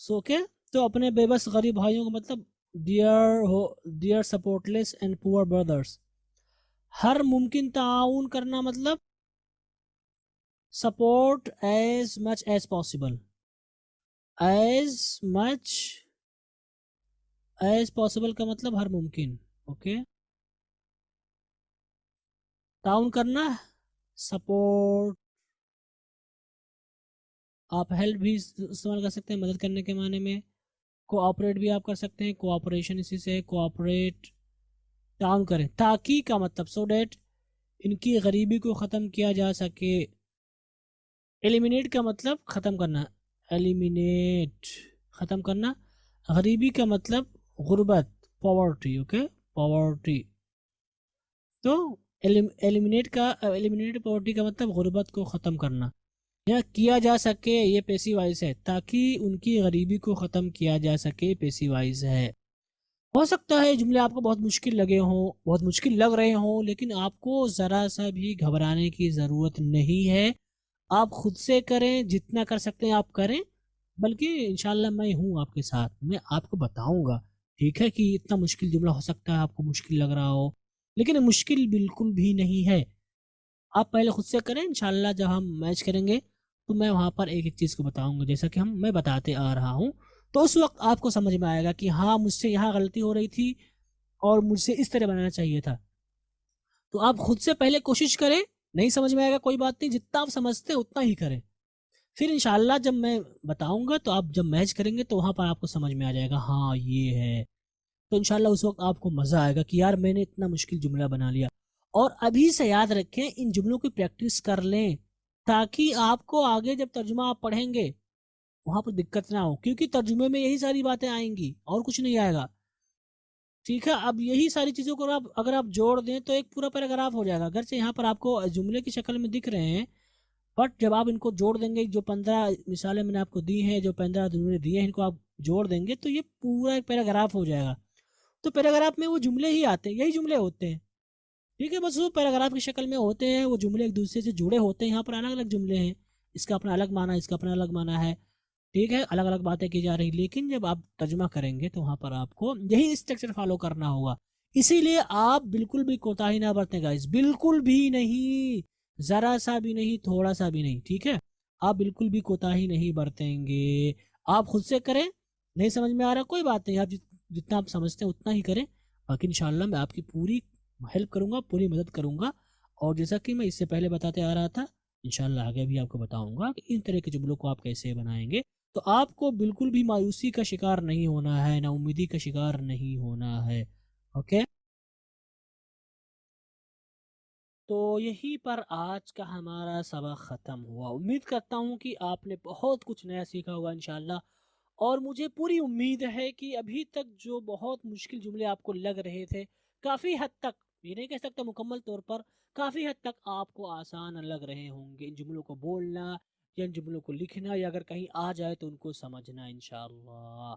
सो ओके, तो अपने बेबस गरीब भाइयों का मतलब dear supportless and poor brothers. हर मुमकिन ताउन करना मतलब support as much as possible, का मतलब हर मुमकिन। ओके, ताउन करना, सपोर्ट, आप हेल्प भी इस्तेमाल कर सकते हैं मदद करने के माने में। कोऑपरेट भी आप कर सकते हैं, कोऑपरेशन इसी से, कोऑपरेट। ताउन करें, ताकि का मतलब सो डैट इनकी गरीबी को ख़त्म किया जा सके। एलिमिनेट का मतलब ख़त्म करना, ख़त्म करना। गरीबी का मतलब गुर्बत, पॉवर्टी। Okay, poverty. तो एलिमिनेट पॉवर्टी का मतलब गुर्बत को ख़त्म करना, या किया जा सके, ये पैसिव वॉइस है, ताकि उनकी गरीबी को ख़त्म किया जा सके, पैसिव वॉइस है। हो सकता है जुमले आपको बहुत मुश्किल लगे हों, बहुत मुश्किल लग रहे हों, लेकिन आपको ज़रा सा भी घबराने की ज़रूरत नहीं है। आप खुद से करें, जितना कर सकते हैं आप करें, बल्कि इंशाल्लाह मैं हूँ आपके साथ, मैं आपको बताऊंगा। ठीक है, कि इतना मुश्किल जुमला हो सकता है, आपको मुश्किल लग रहा हो, लेकिन मुश्किल बिल्कुल भी नहीं है। आप पहले खुद से करें, इंशाल्लाह जब हम मैच करेंगे तो मैं वहाँ पर एक एक चीज़ को बताऊंगा, जैसा कि मैं बताते आ रहा हूँ। तो उस वक्त आपको समझ में आएगा कि हाँ, मुझसे यहाँ गलती हो रही थी और मुझसे इस तरह बनाना चाहिए था। तो आप खुद से पहले कोशिश करें, नहीं समझ में आएगा कोई बात नहीं, जितना आप समझते हैं उतना ही करें। फिर इंशाल्लाह जब मैं बताऊंगा तो आप जब मैच करेंगे तो वहाँ पर आपको समझ में आ जाएगा, हाँ ये है। तो इंशाल्लाह उस वक्त आपको मज़ा आएगा कि यार मैंने इतना मुश्किल जुमला बना लिया। और अभी से याद रखें, इन जुमलों की प्रैक्टिस कर लें, ताकि आपको आगे जब तर्जुमा आप पढ़ेंगे वहां पर दिक्कत ना हो, क्योंकि तर्जुमे में यही सारी बातें आएंगी और कुछ नहीं आएगा। ठीक है, अब यही सारी चीज़ों को आप अगर आप जोड़ दें तो एक पूरा पैराग्राफ हो जाएगा। अगर से यहाँ पर आपको जुमले की शक्ल में दिख रहे हैं, बट जब आप इनको जोड़ देंगे, जो 15 मिसालें मैंने आपको दी हैं, जो 15 जुमले दिए हैं, इनको आप जोड़ देंगे तो ये पूरा एक पैराग्राफ हो जाएगा। तो पैराग्राफ में वो जुमले ही आते हैं, यही जुमले होते हैं। ठीक है, बस वो पैराग्राफ की शक्ल में होते हैं, वो जुमले एक दूसरे से जुड़े होते हैं। यहाँ पर अलग अलग जुमले हैं, इसका अपना अलग माना, इसका अपना अलग माना है। ठीक है, अलग अलग बातें की जा रही, लेकिन जब आप तर्जुमा करेंगे तो वहां पर आपको यही स्ट्रक्चर फॉलो करना होगा। इसीलिए आप बिल्कुल भी कोताही ना बरतें गाइस, बिल्कुल भी नहीं, जरा सा भी नहीं, थोड़ा सा भी नहीं। ठीक है, आप बिल्कुल भी कोताही नहीं बरतेंगे। आप खुद से करें, नहीं समझ में आ रहा कोई बात नहीं, आप जितना आप समझते हैं उतना ही करें। बाकी इंशाल्लाह मैं आपकी पूरी हेल्प करूंगा, पूरी मदद करूंगा। और जैसा कि मैं इससे पहले बताते आ रहा था, इंशाल्लाह आगे भी आपको बताऊंगा कि इन तरह के जुमलों को आप कैसे बनाएंगे। तो आपको बिल्कुल भी मायूसी का शिकार नहीं होना है, ना उम्मीदी का शिकार नहीं होना है। ओके, तो यहीं पर आज का हमारा सबक ख़त्म हुआ। उम्मीद करता हूँ कि आपने बहुत कुछ नया सीखा होगा इंशाल्लाह। और मुझे पूरी उम्मीद है कि अभी तक जो बहुत मुश्किल जुमले आपको लग रहे थे, काफ़ी हद तक, ये नहीं कह सकता मुकम्मल तौर पर, काफ़ी हद तक आपको आसान लग रहे होंगे इन जुमलों को बोलना या इन जुमलों को लिखना, या अगर कहीं आ जाए तो उनको समझना इंशाल्लाह।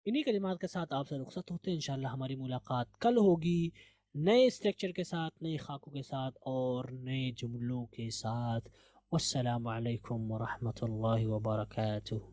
इन्हीं कलिमात के साथ आपसे रुखसत होते हैं। इंशाल्लाह हमारी मुलाकात कल होगी, नए स्ट्रक्चर के साथ, नए खाकों के साथ और नए जुमलों के साथ। वस्सलामु अलैकुम वरहमतुल्लाहि वबरकातुहू।